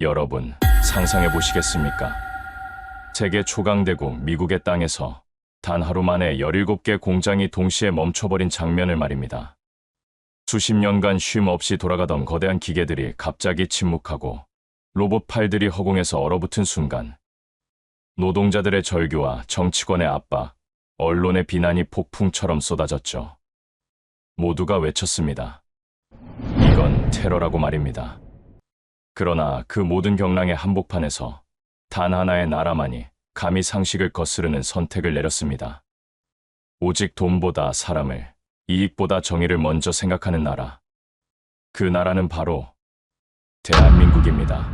여러분, 상상해 보시겠습니까? 세계 초강대국 미국의 땅에서 단 하루 만에 17개 공장이 동시에 멈춰버린 장면을 말입니다. 수십 년간 쉼 없이 돌아가던 거대한 기계들이 갑자기 침묵하고 로봇 팔들이 허공에서 얼어붙은 순간, 노동자들의 절규와 정치권의 압박, 언론의 비난이 폭풍처럼 쏟아졌죠. 모두가 외쳤습니다. 이건 테러라고 말입니다. 그러나 그 모든 경랑의 한복판에서 단 하나의 나라만이 감히 상식을 거스르는 선택을 내렸습니다. 오직 돈보다 사람을, 이익보다 정의를 먼저 생각하는 나라. 그 나라는 바로 대한민국입니다.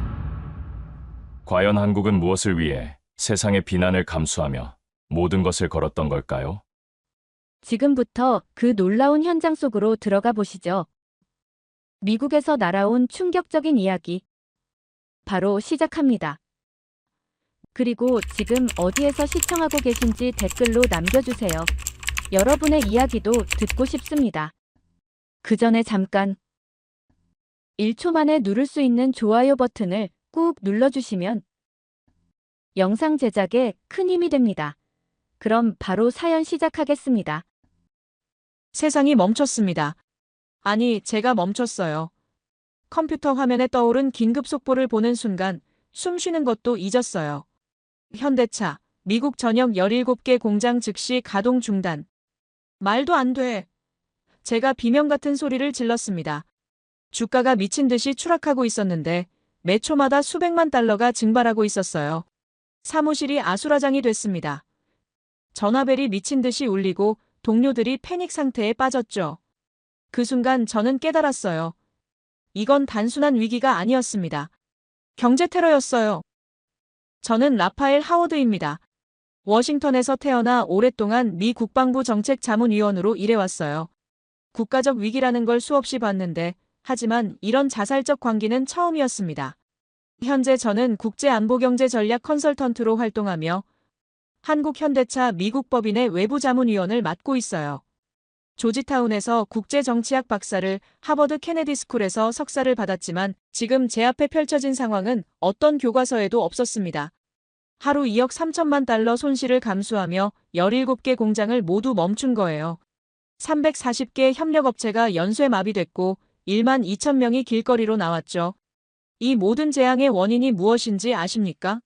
과연 한국은 무엇을 위해 세상의 비난을 감수하며 모든 것을 걸었던 걸까요? 지금부터 그 놀라운 현장 속으로 들어가 보시죠. 미국에서 날아온 충격적인 이야기. 바로 시작합니다. 그리고 지금 어디에서 시청하고 계신지 댓글로 남겨주세요. 여러분의 이야기도 듣고 싶습니다. 그 전에 잠깐 1초 만에 누를 수 있는 좋아요 버튼을 꾹 눌러주시면 영상 제작에 큰 힘이 됩니다. 그럼 바로 사연 시작하겠습니다. 세상이 멈췄습니다. 아니, 제가 멈췄어요. 컴퓨터 화면에 떠오른 긴급 속보를 보는 순간 숨 쉬는 것도 잊었어요. 현대차, 미국 전역 17개 공장 즉시 가동 중단. 말도 안 돼. 제가 비명 같은 소리를 질렀습니다. 주가가 미친 듯이 추락하고 있었는데 매 초마다 수백만 달러가 증발하고 있었어요. 사무실이 아수라장이 됐습니다. 전화벨이 미친 듯이 울리고 동료들이 패닉 상태에 빠졌죠. 그 순간 저는 깨달았어요. 이건 단순한 위기가 아니었습니다. 경제 테러였어요. 저는 라파엘 하워드입니다. 워싱턴에서 태어나 오랫동안 미 국방부 정책자문위원으로 일해왔어요. 국가적 위기라는 걸 수없이 봤는데, 하지만 이런 자살적 광기는 처음이었습니다. 현재 저는 국제안보경제전략 컨설턴트로 활동하며 한국현대차 미국 법인의 외부자문위원을 맡고 있어요. 조지타운에서 국제정치학 박사를, 하버드 케네디 스쿨에서 석사를 받았지만 지금 제 앞에 펼쳐진 상황은 어떤 교과서에도 없었습니다. 하루 2억 3천만 달러 손실을 감수하며 17개 공장을 모두 멈춘 거예요. 340개 협력업체가 연쇄 마비됐고 1만 2천 명이 길거리로 나왔죠. 이 모든 재앙의 원인이 무엇인지 아십니까?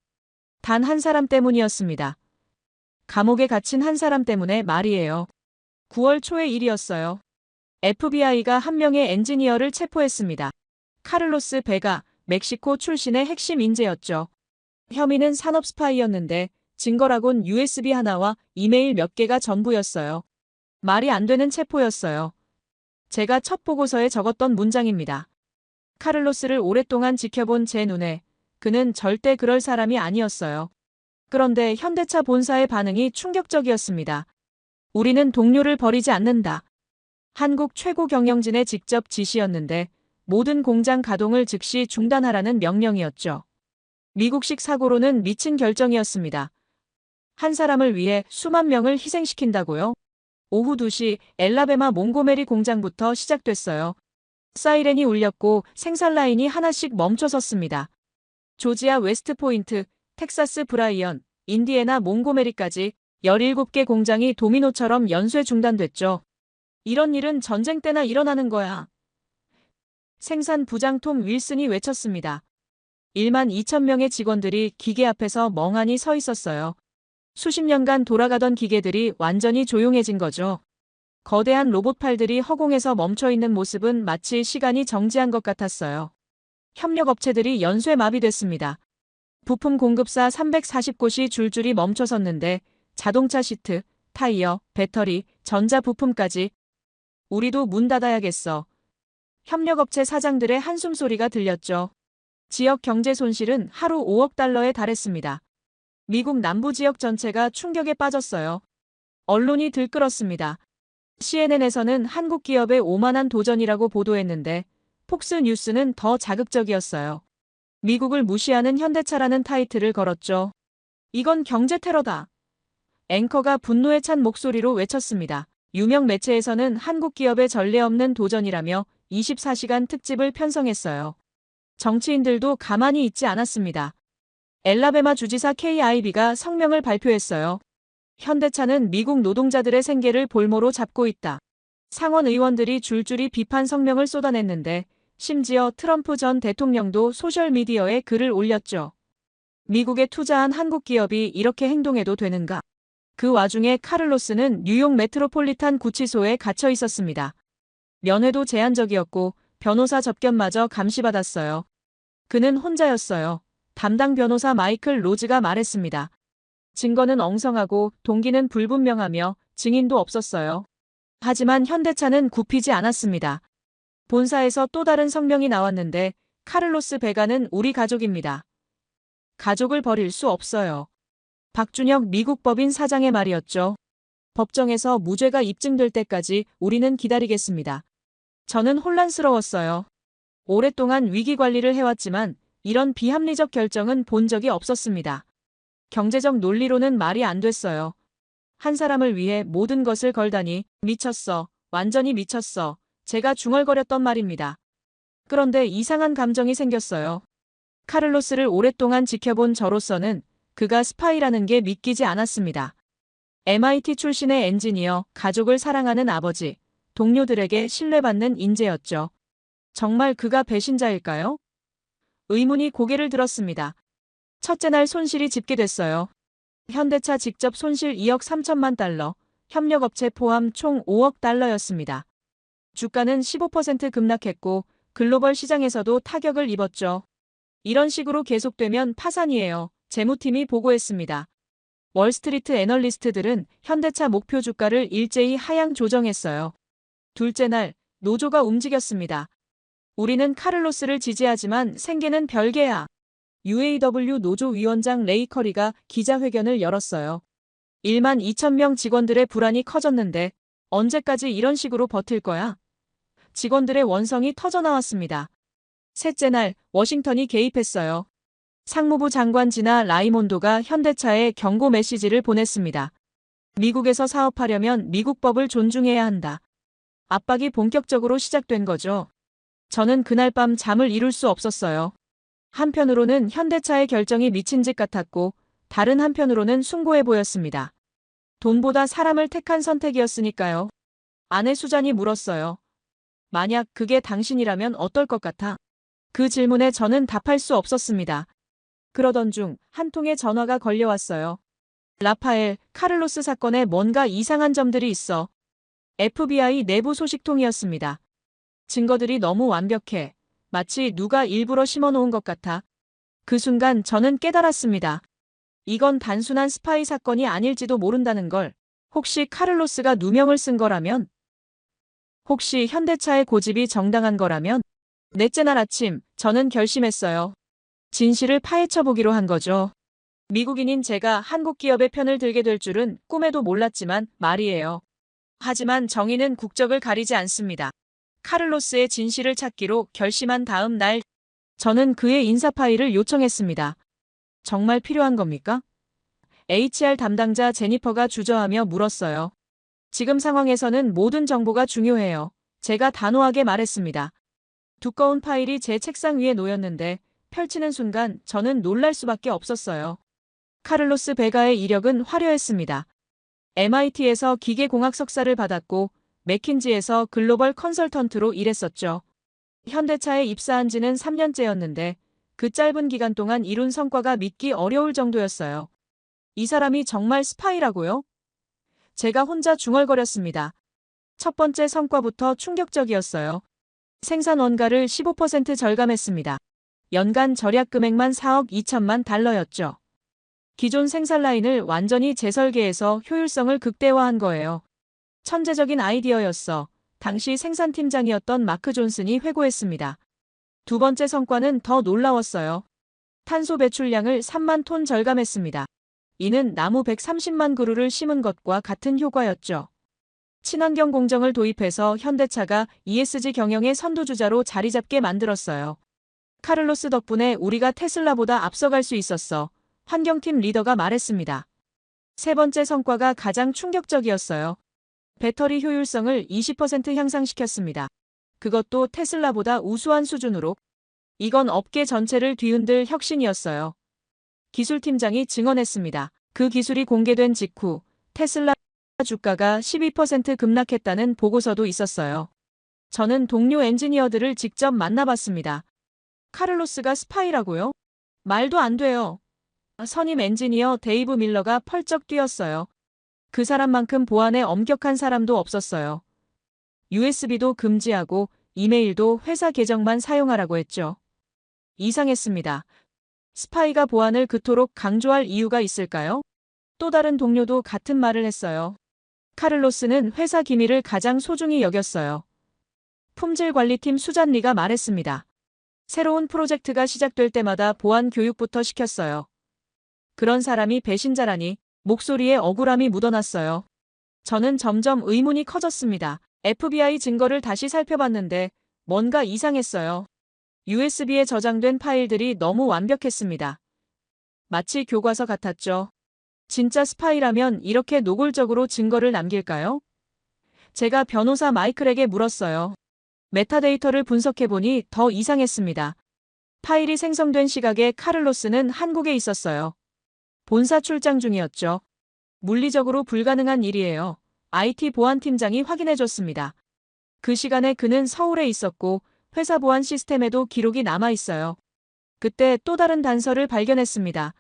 단 한 사람 때문이었습니다. 감옥에 갇힌 한 사람 때문에 말이에요. 9월 초의 일이었어요. FBI가 한 명의 엔지니어를 체포했습니다. 카를로스 베가, 멕시코 출신의 핵심 인재였죠. 혐의는 산업 스파이였는데 증거라곤 USB 하나와 이메일 몇 개가 전부였어요. 말이 안 되는 체포였어요. 제가 첫 보고서에 적었던 문장입니다. 카를로스를 오랫동안 지켜본 제 눈에 그는 절대 그럴 사람이 아니었어요. 그런데 현대차 본사의 반응이 충격적이었습니다. 우리는 동료를 버리지 않는다. 한국 최고 경영진의 직접 지시였는데 모든 공장 가동을 즉시 중단하라는 명령이었죠. 미국식 사고로는 미친 결정이었습니다. 한 사람을 위해 수만 명을 희생시킨다고요? 오후 2시 엘라베마 몽고메리 공장부터 시작됐어요. 사이렌이 울렸고 생산 라인이 하나씩 멈춰섰습니다. 조지아 웨스트포인트, 텍사스 브라이언, 인디애나 몽고메리까지 17개 공장이 도미노처럼 연쇄 중단됐죠. 이런 일은 전쟁 때나 일어나는 거야. 생산 부장 톰 윌슨이 외쳤습니다. 1만 2천 명의 직원들이 기계 앞에서 멍하니 서 있었어요. 수십 년간 돌아가던 기계들이 완전히 조용해진 거죠. 거대한 로봇팔들이 허공에서 멈춰있는 모습은 마치 시간이 정지한 것 같았어요. 협력업체들이 연쇄 마비됐습니다. 부품 공급사 340곳이 줄줄이 멈춰섰는데 자동차 시트, 타이어, 배터리, 전자부품까지. 우리도 문 닫아야겠어. 협력업체 사장들의 한숨소리가 들렸죠. 지역 경제 손실은 하루 5억 달러에 달했습니다. 미국 남부 지역 전체가 충격에 빠졌어요. 언론이 들끓었습니다. CNN에서는 한국 기업의 오만한 도전이라고 보도했는데 폭스뉴스는 더 자극적이었어요. 미국을 무시하는 현대차라는 타이틀을 걸었죠. 이건 경제 테러다. 앵커가 분노에 찬 목소리로 외쳤습니다. 유명 매체에서는 한국 기업의 전례 없는 도전이라며 24시간 특집을 편성했어요. 정치인들도 가만히 있지 않았습니다. 엘라베마 주지사 케이 아이비가 성명을 발표했어요. 현대차는 미국 노동자들의 생계를 볼모로 잡고 있다. 상원 의원들이 줄줄이 비판 성명을 쏟아냈는데 심지어 트럼프 전 대통령도 소셜미디어에 글을 올렸죠. 미국에 투자한 한국 기업이 이렇게 행동해도 되는가? 그 와중에 카를로스는 뉴욕 메트로폴리탄 구치소에 갇혀 있었습니다. 면회도 제한적이었고 변호사 접견마저 감시받았어요. 그는 혼자였어요. 담당 변호사 마이클 로즈가 말했습니다. 증거는 엉성하고 동기는 불분명하며 증인도 없었어요. 하지만 현대차는 굽히지 않았습니다. 본사에서 또 다른 성명이 나왔는데 카를로스 베가는 우리 가족입니다. 가족을 버릴 수 없어요. 박준혁 미국 법인 사장의 말이었죠. 법정에서 무죄가 입증될 때까지 우리는 기다리겠습니다. 저는 혼란스러웠어요. 오랫동안 위기 관리를 해왔지만 이런 비합리적 결정은 본 적이 없었습니다. 경제적 논리로는 말이 안 됐어요. 한 사람을 위해 모든 것을 걸다니 미쳤어. 완전히 미쳤어. 제가 중얼거렸던 말입니다. 그런데 이상한 감정이 생겼어요. 카를로스를 오랫동안 지켜본 저로서는 그가 스파이라는 게 믿기지 않았습니다. MIT 출신의 엔지니어, 가족을 사랑하는 아버지, 동료들에게 신뢰받는 인재였죠. 정말 그가 배신자일까요? 의문이 고개를 들었습니다. 첫째 날 손실이 집계됐어요. 현대차 직접 손실 2억 3천만 달러, 협력업체 포함 총 5억 달러였습니다. 주가는 15% 급락했고 글로벌 시장에서도 타격을 입었죠. 이런 식으로 계속되면 파산이에요. 재무팀이 보고했습니다. 월스트리트 애널리스트들은 현대차 목표 주가를 일제히 하향 조정했어요. 둘째 날, 노조가 움직였습니다. 우리는 카를로스를 지지하지만 생계는 별개야. UAW 노조 위원장 레이 커리가 기자회견을 열었어요. 1만 2천 명 직원들의 불안이 커졌는데 언제까지 이런 식으로 버틸 거야? 직원들의 원성이 터져나왔습니다. 셋째 날, 워싱턴이 개입했어요. 상무부 장관 지나 라이몬도가 현대차에 경고 메시지를 보냈습니다. 미국에서 사업하려면 미국 법을 존중해야 한다. 압박이 본격적으로 시작된 거죠. 저는 그날 밤 잠을 이룰 수 없었어요. 한편으로는 현대차의 결정이 미친 짓 같았고 다른 한편으로는 숭고해 보였습니다. 돈보다 사람을 택한 선택이었으니까요. 아내 수잔이 물었어요. 만약 그게 당신이라면 어떨 것 같아? 그 질문에 저는 답할 수 없었습니다. 그러던 중 한 통의 전화가 걸려왔어요. 라파엘, 카를로스 사건에 뭔가 이상한 점들이 있어. FBI 내부 소식통이었습니다. 증거들이 너무 완벽해. 마치 누가 일부러 심어놓은 것 같아. 그 순간 저는 깨달았습니다. 이건 단순한 스파이 사건이 아닐지도 모른다는 걸. 혹시 카를로스가 누명을 쓴 거라면? 혹시 현대차의 고집이 정당한 거라면? 넷째 날 아침, 저는 결심했어요. 진실을 파헤쳐보기로 한 거죠. 미국인인 제가 한국 기업의 편을 들게 될 줄은 꿈에도 몰랐지만 말이에요. 하지만 정의는 국적을 가리지 않습니다. 카를로스의 진실을 찾기로 결심한 다음 날, 저는 그의 인사 파일을 요청했습니다. 정말 필요한 겁니까? HR 담당자 제니퍼가 주저하며 물었어요. 지금 상황에서는 모든 정보가 중요해요. 제가 단호하게 말했습니다. 두꺼운 파일이 제 책상 위에 놓였는데 펼치는 순간 저는 놀랄 수밖에 없었어요. 카를로스 베가의 이력은 화려했습니다. MIT에서 기계공학 석사를 받았고 맥킨지에서 글로벌 컨설턴트로 일했었죠. 현대차에 입사한 지는 3년째였는데 그 짧은 기간 동안 이룬 성과가 믿기 어려울 정도였어요. 이 사람이 정말 스파이라고요? 제가 혼자 중얼거렸습니다. 첫 번째 성과부터 충격적이었어요. 생산 원가를 15% 절감했습니다. 연간 절약 금액만 4억 2천만 달러였죠. 기존 생산 라인을 완전히 재설계해서 효율성을 극대화한 거예요. 천재적인 아이디어였어. 당시 생산팀장이었던 마크 존슨이 회고했습니다. 두 번째 성과는 더 놀라웠어요. 탄소 배출량을 3만 톤 절감했습니다. 이는 나무 130만 그루를 심은 것과 같은 효과였죠. 친환경 공정을 도입해서 현대차가 ESG 경영의 선두주자로 자리 잡게 만들었어요. 카를로스 덕분에 우리가 테슬라보다 앞서갈 수 있었어. 환경팀 리더가 말했습니다. 세 번째 성과가 가장 충격적이었어요. 배터리 효율성을 20% 향상시켰습니다. 그것도 테슬라보다 우수한 수준으로. 이건 업계 전체를 뒤흔들 혁신이었어요. 기술팀장이 증언했습니다. 그 기술이 공개된 직후 테슬라 주가가 12% 급락했다는 보고서도 있었어요. 저는 동료 엔지니어들을 직접 만나봤습니다. 카를로스가 스파이라고요? 말도 안 돼요. 선임 엔지니어 데이브 밀러가 펄쩍 뛰었어요. 그 사람만큼 보안에 엄격한 사람도 없었어요. USB도 금지하고 이메일도 회사 계정만 사용하라고 했죠. 이상했습니다. 스파이가 보안을 그토록 강조할 이유가 있을까요? 또 다른 동료도 같은 말을 했어요. 카를로스는 회사 기밀을 가장 소중히 여겼어요. 품질관리팀 수잔리가 말했습니다. 새로운 프로젝트가 시작될 때마다 보안 교육부터 시켰어요. 그런 사람이 배신자라니 목소리에 억울함이 묻어났어요. 저는 점점 의문이 커졌습니다. FBI 증거를 다시 살펴봤는데 뭔가 이상했어요. USB에 저장된 파일들이 너무 완벽했습니다. 마치 교과서 같았죠. 진짜 스파이라면 이렇게 노골적으로 증거를 남길까요? 제가 변호사 마이클에게 물었어요. 메타데이터를 분석해보니 더 이상했습니다. 파일이 생성된 시각에 카를로스는 한국에 있었어요. 본사 출장 중이었죠. 물리적으로 불가능한 일이에요. IT 보안팀장이 확인해줬습니다. 그 시간에 그는 서울에 있었고 회사 보안 시스템에도 기록이 남아있어요. 그때 또 다른 단서를 발견했습니다.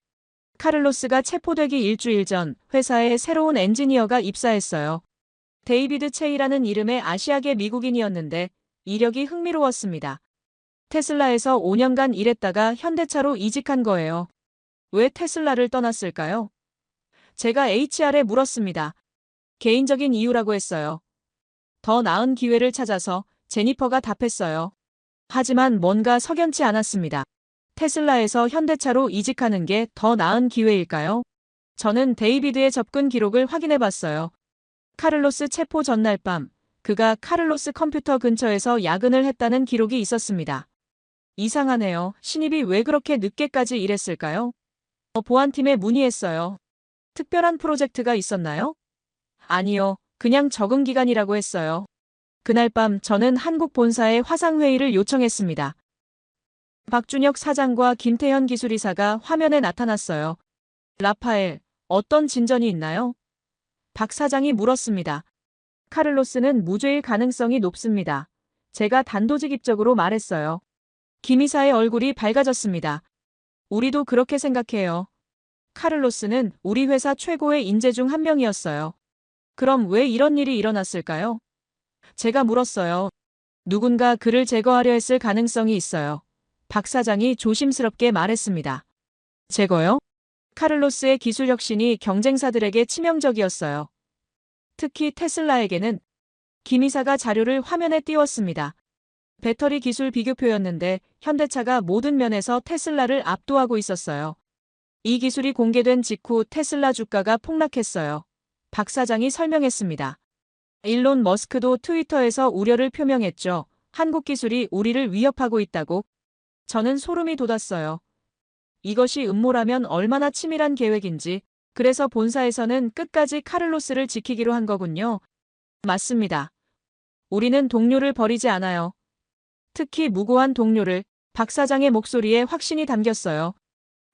카를로스가 체포되기 일주일 전 회사에 새로운 엔지니어가 입사했어요. 데이비드 체이라는 이름의 아시아계 미국인이었는데 이력이 흥미로웠습니다. 테슬라에서 5년간 일했다가 현대차로 이직한 거예요. 왜 테슬라를 떠났을까요? 제가 HR에 물었습니다. 개인적인 이유라고 했어요. 더 나은 기회를 찾아서 제니퍼가 답했어요. 하지만 뭔가 석연치 않았습니다. 테슬라에서 현대차로 이직하는 게 더 나은 기회일까요? 저는 데이비드의 접근 기록을 확인해봤어요. 카를로스 체포 전날 밤, 그가 카를로스 컴퓨터 근처에서 야근을 했다는 기록이 있었습니다. 이상하네요. 신입이 왜 그렇게 늦게까지 일했을까요? 보안팀에 문의했어요. 특별한 프로젝트가 있었나요? 아니요. 그냥 적응 기간이라고 했어요. 그날 밤 저는 한국 본사에 화상회의를 요청했습니다. 박준혁 사장과 김태현 기술이사가 화면에 나타났어요. 라파엘, 어떤 진전이 있나요? 박 사장이 물었습니다. 카를로스는 무죄일 가능성이 높습니다. 제가 단도직입적으로 말했어요. 김 이사의 얼굴이 밝아졌습니다. 우리도 그렇게 생각해요. 카를로스는 우리 회사 최고의 인재 중 한 명이었어요. 그럼 왜 이런 일이 일어났을까요? 제가 물었어요. 누군가 그를 제거하려 했을 가능성이 있어요. 박 사장이 조심스럽게 말했습니다. 제거요? 카를로스의 기술 혁신이 경쟁사들에게 치명적이었어요. 특히 테슬라에게는. 김 이사가 자료를 화면에 띄웠습니다. 배터리 기술 비교표였는데 현대차가 모든 면에서 테슬라를 압도하고 있었어요. 이 기술이 공개된 직후 테슬라 주가가 폭락했어요. 박 사장이 설명했습니다. 일론 머스크도 트위터에서 우려를 표명했죠. 한국 기술이 우리를 위협하고 있다고. 저는 소름이 돋았어요. 이것이 음모라면 얼마나 치밀한 계획인지. 그래서 본사에서는 끝까지 카를로스를 지키기로 한 거군요. 맞습니다. 우리는 동료를 버리지 않아요. 특히 무고한 동료를. 박 사장의 목소리에 확신이 담겼어요.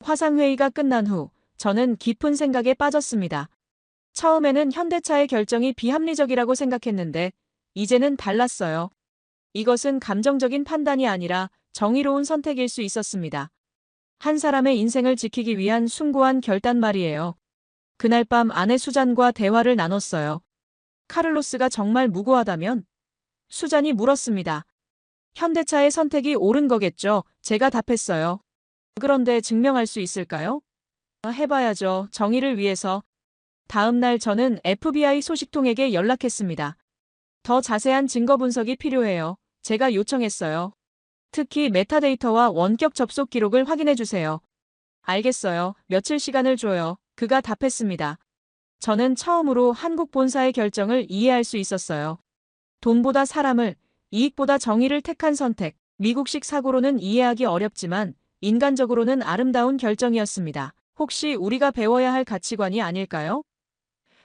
화상회의가 끝난 후 저는 깊은 생각에 빠졌습니다. 처음에는 현대차의 결정이 비합리적이라고 생각했는데 이제는 달랐어요. 이것은 감정적인 판단이 아니라 정의로운 선택일 수 있었습니다. 한 사람의 인생을 지키기 위한 숭고한 결단 말이에요. 그날 밤 아내 수잔과 대화를 나눴어요. 카를로스가 정말 무고하다면? 수잔이 물었습니다. 현대차의 선택이 옳은 거겠죠. 제가 답했어요. 그런데 증명할 수 있을까요? 해봐야죠. 정의를 위해서. 다음 날 저는 FBI 소식통에게 연락했습니다. 더 자세한 증거 분석이 필요해요. 제가 요청했어요. 특히 메타데이터와 원격 접속 기록을 확인해 주세요. 알겠어요. 며칠 시간을 줘요. 그가 답했습니다. 저는 처음으로 한국 본사의 결정을 이해할 수 있었어요. 돈보다 사람을, 이익보다 정의를 택한 선택. 미국식 사고로는 이해하기 어렵지만 인간적으로는 아름다운 결정이었습니다. 혹시 우리가 배워야 할 가치관이 아닐까요?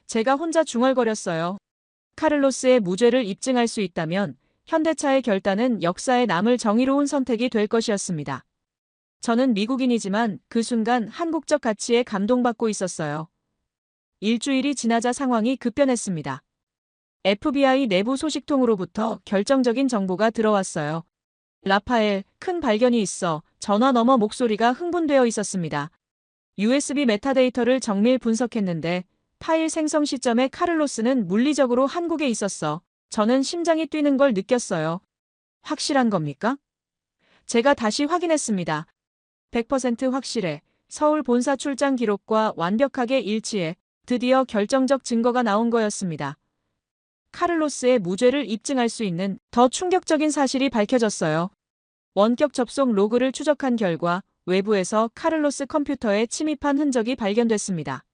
제가 혼자 중얼거렸어요. 카를로스의 무죄를 입증할 수 있다면 현대차의 결단은 역사에 남을 정의로운 선택이 될 것이었습니다. 저는 미국인이지만 그 순간 한국적 가치에 감동받고 있었어요. 일주일이 지나자 상황이 급변했습니다. FBI 내부 소식통으로부터 결정적인 정보가 들어왔어요. 라파엘, 큰 발견이 있어. 전화 너머 목소리가 흥분되어 있었습니다. USB 메타데이터를 정밀 분석했는데 파일 생성 시점에 카를로스는 물리적으로 한국에 있었어. 저는 심장이 뛰는 걸 느꼈어요. 확실한 겁니까? 제가 다시 확인했습니다. 100% 확실해. 서울 본사 출장 기록과 완벽하게 일치해. 드디어 결정적 증거가 나온 거였습니다. 카를로스의 무죄를 입증할 수 있는 더 충격적인 사실이 밝혀졌어요. 원격 접속 로그를 추적한 결과 외부에서 카를로스 컴퓨터에 침입한 흔적이 발견됐습니다.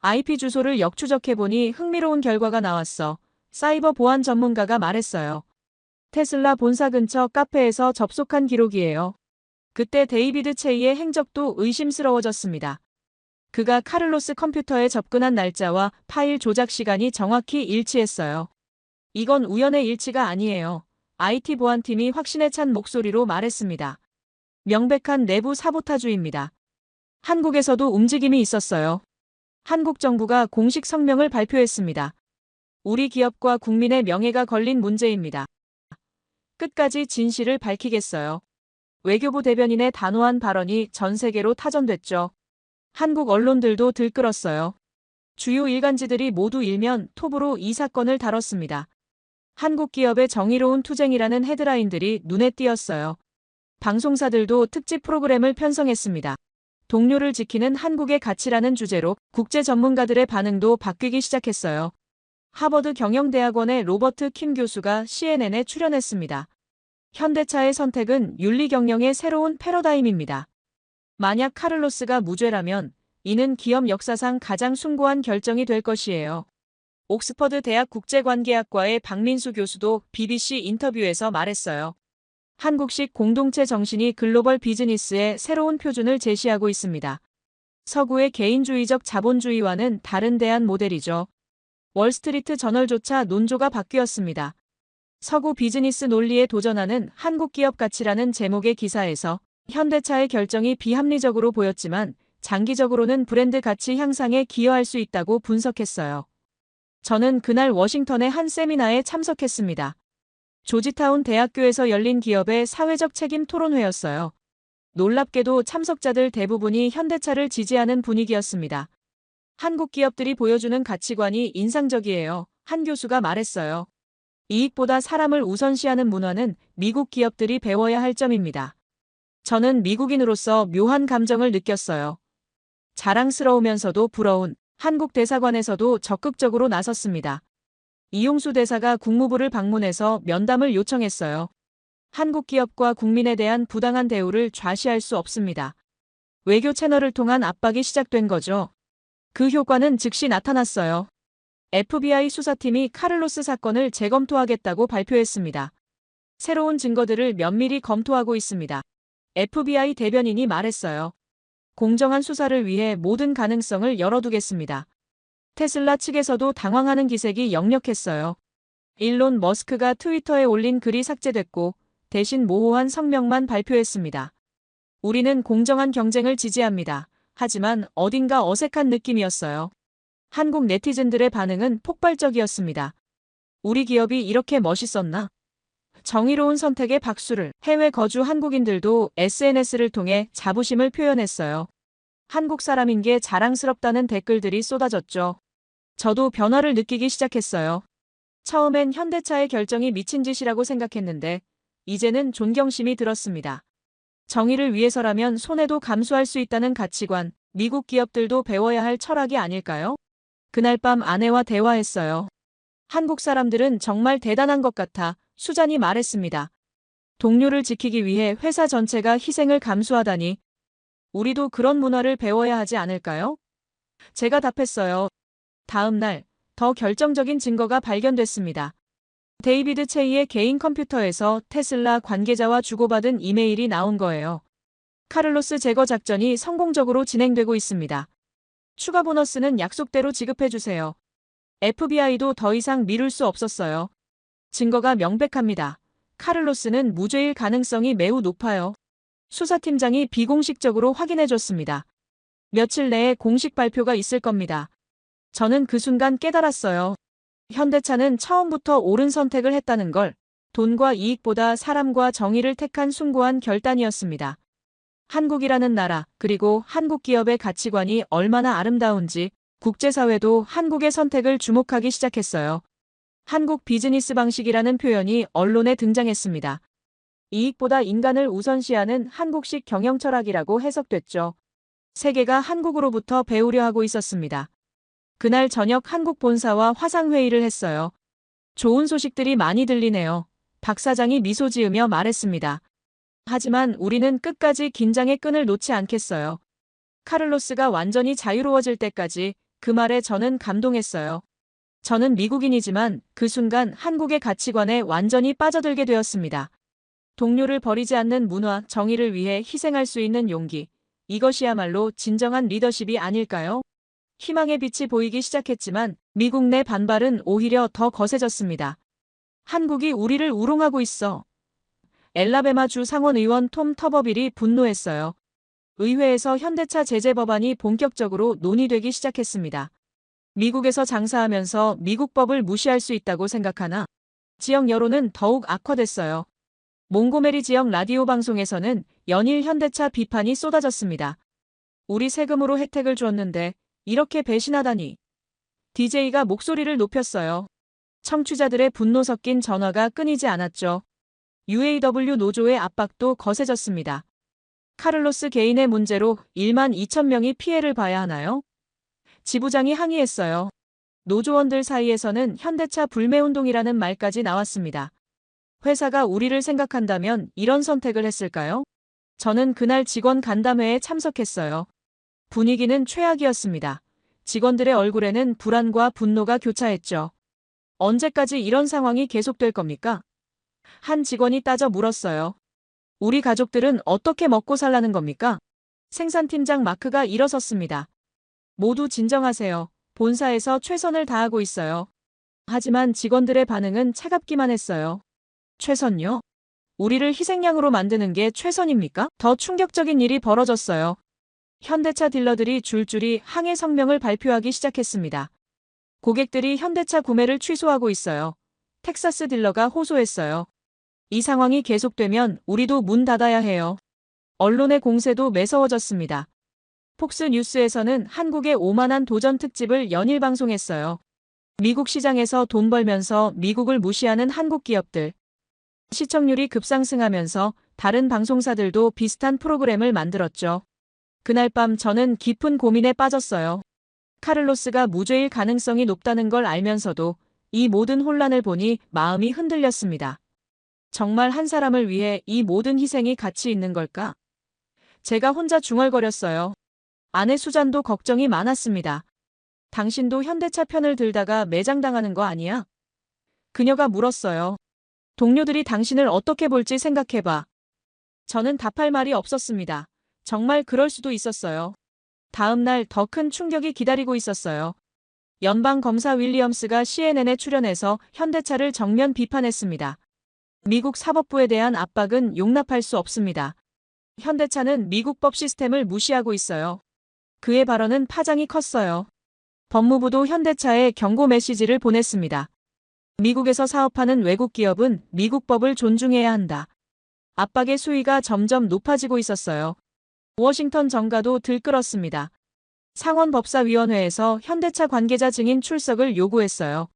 IP 주소를 역추적해보니 흥미로운 결과가 나왔어. 사이버 보안 전문가가 말했어요. 테슬라 본사 근처 카페에서 접속한 기록이에요. 그때 데이비드 체이의 행적도 의심스러워졌습니다. 그가 카를로스 컴퓨터에 접근한 날짜와 파일 조작 시간이 정확히 일치했어요. 이건 우연의 일치가 아니에요. IT 보안팀이 확신에 찬 목소리로 말했습니다. 명백한 내부 사보타주입니다. 한국에서도 움직임이 있었어요. 한국 정부가 공식 성명을 발표했습니다. 우리 기업과 국민의 명예가 걸린 문제입니다. 끝까지 진실을 밝히겠어요. 외교부 대변인의 단호한 발언이 전 세계로 타전됐죠. 한국 언론들도 들끓었어요. 주요 일간지들이 모두 일면 톱으로 이 사건을 다뤘습니다. 한국 기업의 정의로운 투쟁이라는 헤드라인들이 눈에 띄었어요. 방송사들도 특집 프로그램을 편성했습니다. 동료를 지키는 한국의 가치라는 주제로 국제 전문가들의 반응도 바뀌기 시작했어요. 하버드 경영대학원의 로버트 킴 교수가 CNN에 출연했습니다. 현대차의 선택은 윤리 경영의 새로운 패러다임입니다. 만약 카를로스가 무죄라면 이는 기업 역사상 가장 숭고한 결정이 될 것이에요. 옥스퍼드 대학 국제관계학과의 박민수 교수도 BBC 인터뷰에서 말했어요. 한국식 공동체 정신이 글로벌 비즈니스의 새로운 표준을 제시하고 있습니다. 서구의 개인주의적 자본주의와는 다른 대안 모델이죠. 월스트리트 저널조차 논조가 바뀌었습니다. 서구 비즈니스 논리에 도전하는 한국 기업 가치라는 제목의 기사에서 현대차의 결정이 비합리적으로 보였지만 장기적으로는 브랜드 가치 향상에 기여할 수 있다고 분석했어요. 저는 그날 워싱턴의 한 세미나에 참석했습니다. 조지타운 대학교에서 열린 기업의 사회적 책임 토론회였어요. 놀랍게도 참석자들 대부분이 현대차를 지지하는 분위기였습니다. 한국 기업들이 보여주는 가치관이 인상적이에요. 한 교수가 말했어요. 이익보다 사람을 우선시하는 문화는 미국 기업들이 배워야 할 점입니다. 저는 미국인으로서 묘한 감정을 느꼈어요. 자랑스러우면서도 부러운 한국 대사관에서도 적극적으로 나섰습니다. 이용수 대사가 국무부를 방문해서 면담을 요청했어요. 한국 기업과 국민에 대한 부당한 대우를 좌시할 수 없습니다. 외교 채널을 통한 압박이 시작된 거죠. 그 효과는 즉시 나타났어요. FBI 수사팀이 카를로스 사건을 재검토하겠다고 발표했습니다. 새로운 증거들을 면밀히 검토하고 있습니다. FBI 대변인이 말했어요. 공정한 수사를 위해 모든 가능성을 열어두겠습니다. 테슬라 측에서도 당황하는 기색이 역력했어요. 일론 머스크가 트위터에 올린 글이 삭제됐고 대신 모호한 성명만 발표했습니다. 우리는 공정한 경쟁을 지지합니다. 하지만 어딘가 어색한 느낌이었어요. 한국 네티즌들의 반응은 폭발적이었습니다. 우리 기업이 이렇게 멋있었나? 정의로운 선택에 박수를. 해외 거주 한국인들도 SNS를 통해 자부심을 표현했어요. 한국 사람인 게 자랑스럽다는 댓글들이 쏟아졌죠. 저도 변화를 느끼기 시작했어요. 처음엔 현대차의 결정이 미친 짓이라고 생각했는데 이제는 존경심이 들었습니다. 정의를 위해서라면 손해도 감수할 수 있다는 가치관, 미국 기업들도 배워야 할 철학이 아닐까요? 그날 밤 아내와 대화했어요. 한국 사람들은 정말 대단한 것 같아 수잔이 말했습니다. 동료를 지키기 위해 회사 전체가 희생을 감수하다니. 우리도 그런 문화를 배워야 하지 않을까요? 제가 답했어요. 다음 날, 더 결정적인 증거가 발견됐습니다. 데이비드 체이의 개인 컴퓨터에서 테슬라 관계자와 주고받은 이메일이 나온 거예요. 카를로스 제거 작전이 성공적으로 진행되고 있습니다. 추가 보너스는 약속대로 지급해주세요. FBI도 더 이상 미룰 수 없었어요. 증거가 명백합니다. 카를로스는 무죄일 가능성이 매우 높아요. 수사팀장이 비공식적으로 확인해줬습니다. 며칠 내에 공식 발표가 있을 겁니다. 저는 그 순간 깨달았어요. 현대차는 처음부터 옳은 선택을 했다는 걸, 돈과 이익보다 사람과 정의를 택한 숭고한 결단이었습니다. 한국이라는 나라, 그리고 한국 기업의 가치관이 얼마나 아름다운지 국제사회도 한국의 선택을 주목하기 시작했어요. 한국 비즈니스 방식이라는 표현이 언론에 등장했습니다. 이익보다 인간을 우선시하는 한국식 경영 철학이라고 해석됐죠. 세계가 한국으로부터 배우려 하고 있었습니다. 그날 저녁 한국 본사와 화상회의를 했어요. 좋은 소식들이 많이 들리네요. 박 사장이 미소 지으며 말했습니다. 하지만 우리는 끝까지 긴장의 끈을 놓지 않겠어요. 카를로스가 완전히 자유로워질 때까지. 그 말에 저는 감동했어요. 저는 미국인이지만 그 순간 한국의 가치관에 완전히 빠져들게 되었습니다. 동료를 버리지 않는 문화, 정의를 위해 희생할 수 있는 용기. 이것이야말로 진정한 리더십이 아닐까요? 희망의 빛이 보이기 시작했지만 미국 내 반발은 오히려 더 거세졌습니다. 한국이 우리를 우롱하고 있어. 엘라베마주 상원의원 톰 터버빌이 분노했어요. 의회에서 현대차 제재 법안이 본격적으로 논의되기 시작했습니다. 미국에서 장사하면서 미국 법을 무시할 수 있다고 생각하나? 지역 여론은 더욱 악화됐어요. 몽고메리 지역 라디오 방송에서는 연일 현대차 비판이 쏟아졌습니다. 우리 세금으로 혜택을 주었는데 이렇게 배신하다니. DJ가 목소리를 높였어요. 청취자들의 분노 섞인 전화가 끊이지 않았죠. UAW 노조의 압박도 거세졌습니다. 카를로스 개인의 문제로 1만 2천 명이 피해를 봐야 하나요? 지부장이 항의했어요. 노조원들 사이에서는 현대차 불매운동이라는 말까지 나왔습니다. 회사가 우리를 생각한다면 이런 선택을 했을까요? 저는 그날 직원 간담회에 참석했어요. 분위기는 최악이었습니다. 직원들의 얼굴에는 불안과 분노가 교차했죠. 언제까지 이런 상황이 계속될 겁니까? 한 직원이 따져 물었어요. 우리 가족들은 어떻게 먹고 살라는 겁니까? 생산팀장 마크가 일어섰습니다. 모두 진정하세요. 본사에서 최선을 다하고 있어요. 하지만 직원들의 반응은 차갑기만 했어요. 최선요? 우리를 희생양으로 만드는 게 최선입니까? 더 충격적인 일이 벌어졌어요. 현대차 딜러들이 줄줄이 항해 성명을 발표하기 시작했습니다. 고객들이 현대차 구매를 취소하고 있어요. 텍사스 딜러가 호소했어요. 이 상황이 계속되면 우리도 문 닫아야 해요. 언론의 공세도 매서워졌습니다. 폭스 뉴스에서는 한국의 오만한 도전 특집을 연일 방송했어요. 미국 시장에서 돈 벌면서 미국을 무시하는 한국 기업들. 시청률이 급상승하면서 다른 방송사들도 비슷한 프로그램을 만들었죠. 그날 밤 저는 깊은 고민에 빠졌어요. 카를로스가 무죄일 가능성이 높다는 걸 알면서도 이 모든 혼란을 보니 마음이 흔들렸습니다. 정말 한 사람을 위해 이 모든 희생이 가치 있는 걸까? 제가 혼자 중얼거렸어요. 아내 수잔도 걱정이 많았습니다. 당신도 현대차 편을 들다가 매장당하는 거 아니야? 그녀가 물었어요. 동료들이 당신을 어떻게 볼지 생각해봐. 저는 답할 말이 없었습니다. 정말 그럴 수도 있었어요. 다음 날 더 큰 충격이 기다리고 있었어요. 연방검사 윌리엄스가 CNN에 출연해서 현대차를 정면 비판했습니다. 미국 사법부에 대한 압박은 용납할 수 없습니다. 현대차는 미국 법 시스템을 무시하고 있어요. 그의 발언은 파장이 컸어요. 법무부도 현대차에 경고 메시지를 보냈습니다. 미국에서 사업하는 외국 기업은 미국 법을 존중해야 한다. 압박의 수위가 점점 높아지고 있었어요. 워싱턴 정가도 들끓었습니다. 상원법사위원회에서 현대차 관계자 증인 출석을 요구했어요.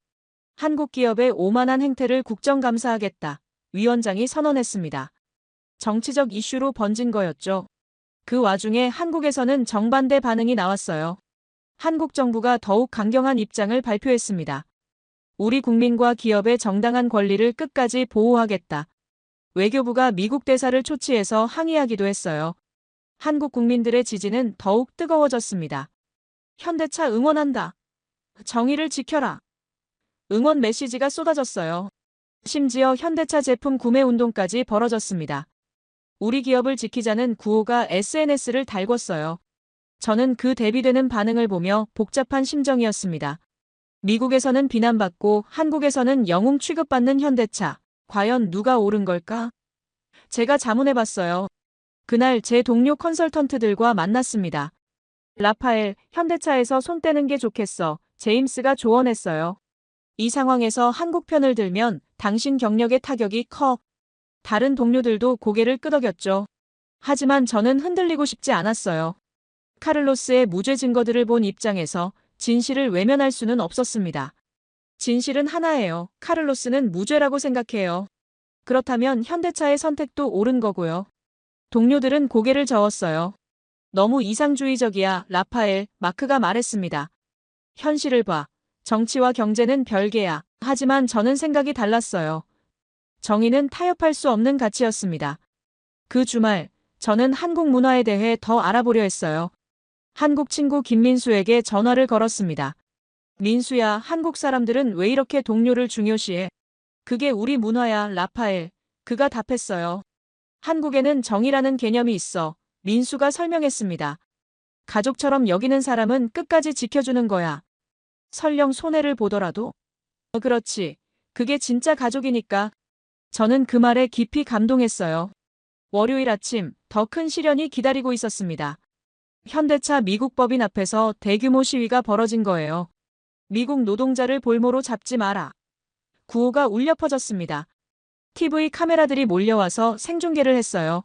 한국 기업의 오만한 행태를 국정감사하겠다. 위원장이 선언했습니다. 정치적 이슈로 번진 거였죠. 그 와중에 한국에서는 정반대 반응이 나왔어요. 한국 정부가 더욱 강경한 입장을 발표했습니다. 우리 국민과 기업의 정당한 권리를 끝까지 보호하겠다. 외교부가 미국 대사를 초치해서 항의하기도 했어요. 한국 국민들의 지지는 더욱 뜨거워졌습니다. 현대차 응원한다. 정의를 지켜라. 응원 메시지가 쏟아졌어요. 심지어 현대차 제품 구매 운동까지 벌어졌습니다. 우리 기업을 지키자는 구호가 SNS를 달궜어요. 저는 그 대비되는 반응을 보며 복잡한 심정이었습니다. 미국에서는 비난받고 한국에서는 영웅 취급받는 현대차. 과연 누가 옳은 걸까? 제가 자문해봤어요. 그날 제 동료 컨설턴트들과 만났습니다. 라파엘, 현대차에서 손 떼는 게 좋겠어. 제임스가 조언했어요. 이 상황에서 한국 편을 들면 당신 경력의 타격이 커. 다른 동료들도 고개를 끄덕였죠. 하지만 저는 흔들리고 싶지 않았어요. 카를로스의 무죄 증거들을 본 입장에서 진실을 외면할 수는 없었습니다. 진실은 하나예요. 카를로스는 무죄라고 생각해요. 그렇다면 현대차의 선택도 옳은 거고요. 동료들은 고개를 저었어요. 너무 이상주의적이야, 라파엘, 마크가 말했습니다. 현실을 봐. 정치와 경제는 별개야. 하지만 저는 생각이 달랐어요. 정의는 타협할 수 없는 가치였습니다. 그 주말, 저는 한국 문화에 대해 더 알아보려 했어요. 한국 친구 김민수에게 전화를 걸었습니다. 민수야, 한국 사람들은 왜 이렇게 동료를 중요시해? 그게 우리 문화야, 라파엘. 그가 답했어요. 한국에는 정의라는 개념이 있어. 민수가 설명했습니다. 가족처럼 여기는 사람은 끝까지 지켜주는 거야. 설령 손해를 보더라도. 그렇지. 그게 진짜 가족이니까. 저는 그 말에 깊이 감동했어요. 월요일 아침, 더 큰 시련이 기다리고 있었습니다. 현대차 미국 법인 앞에서 대규모 시위가 벌어진 거예요. 미국 노동자를 볼모로 잡지 마라. 구호가 울려 퍼졌습니다. TV 카메라들이 몰려와서 생중계를 했어요.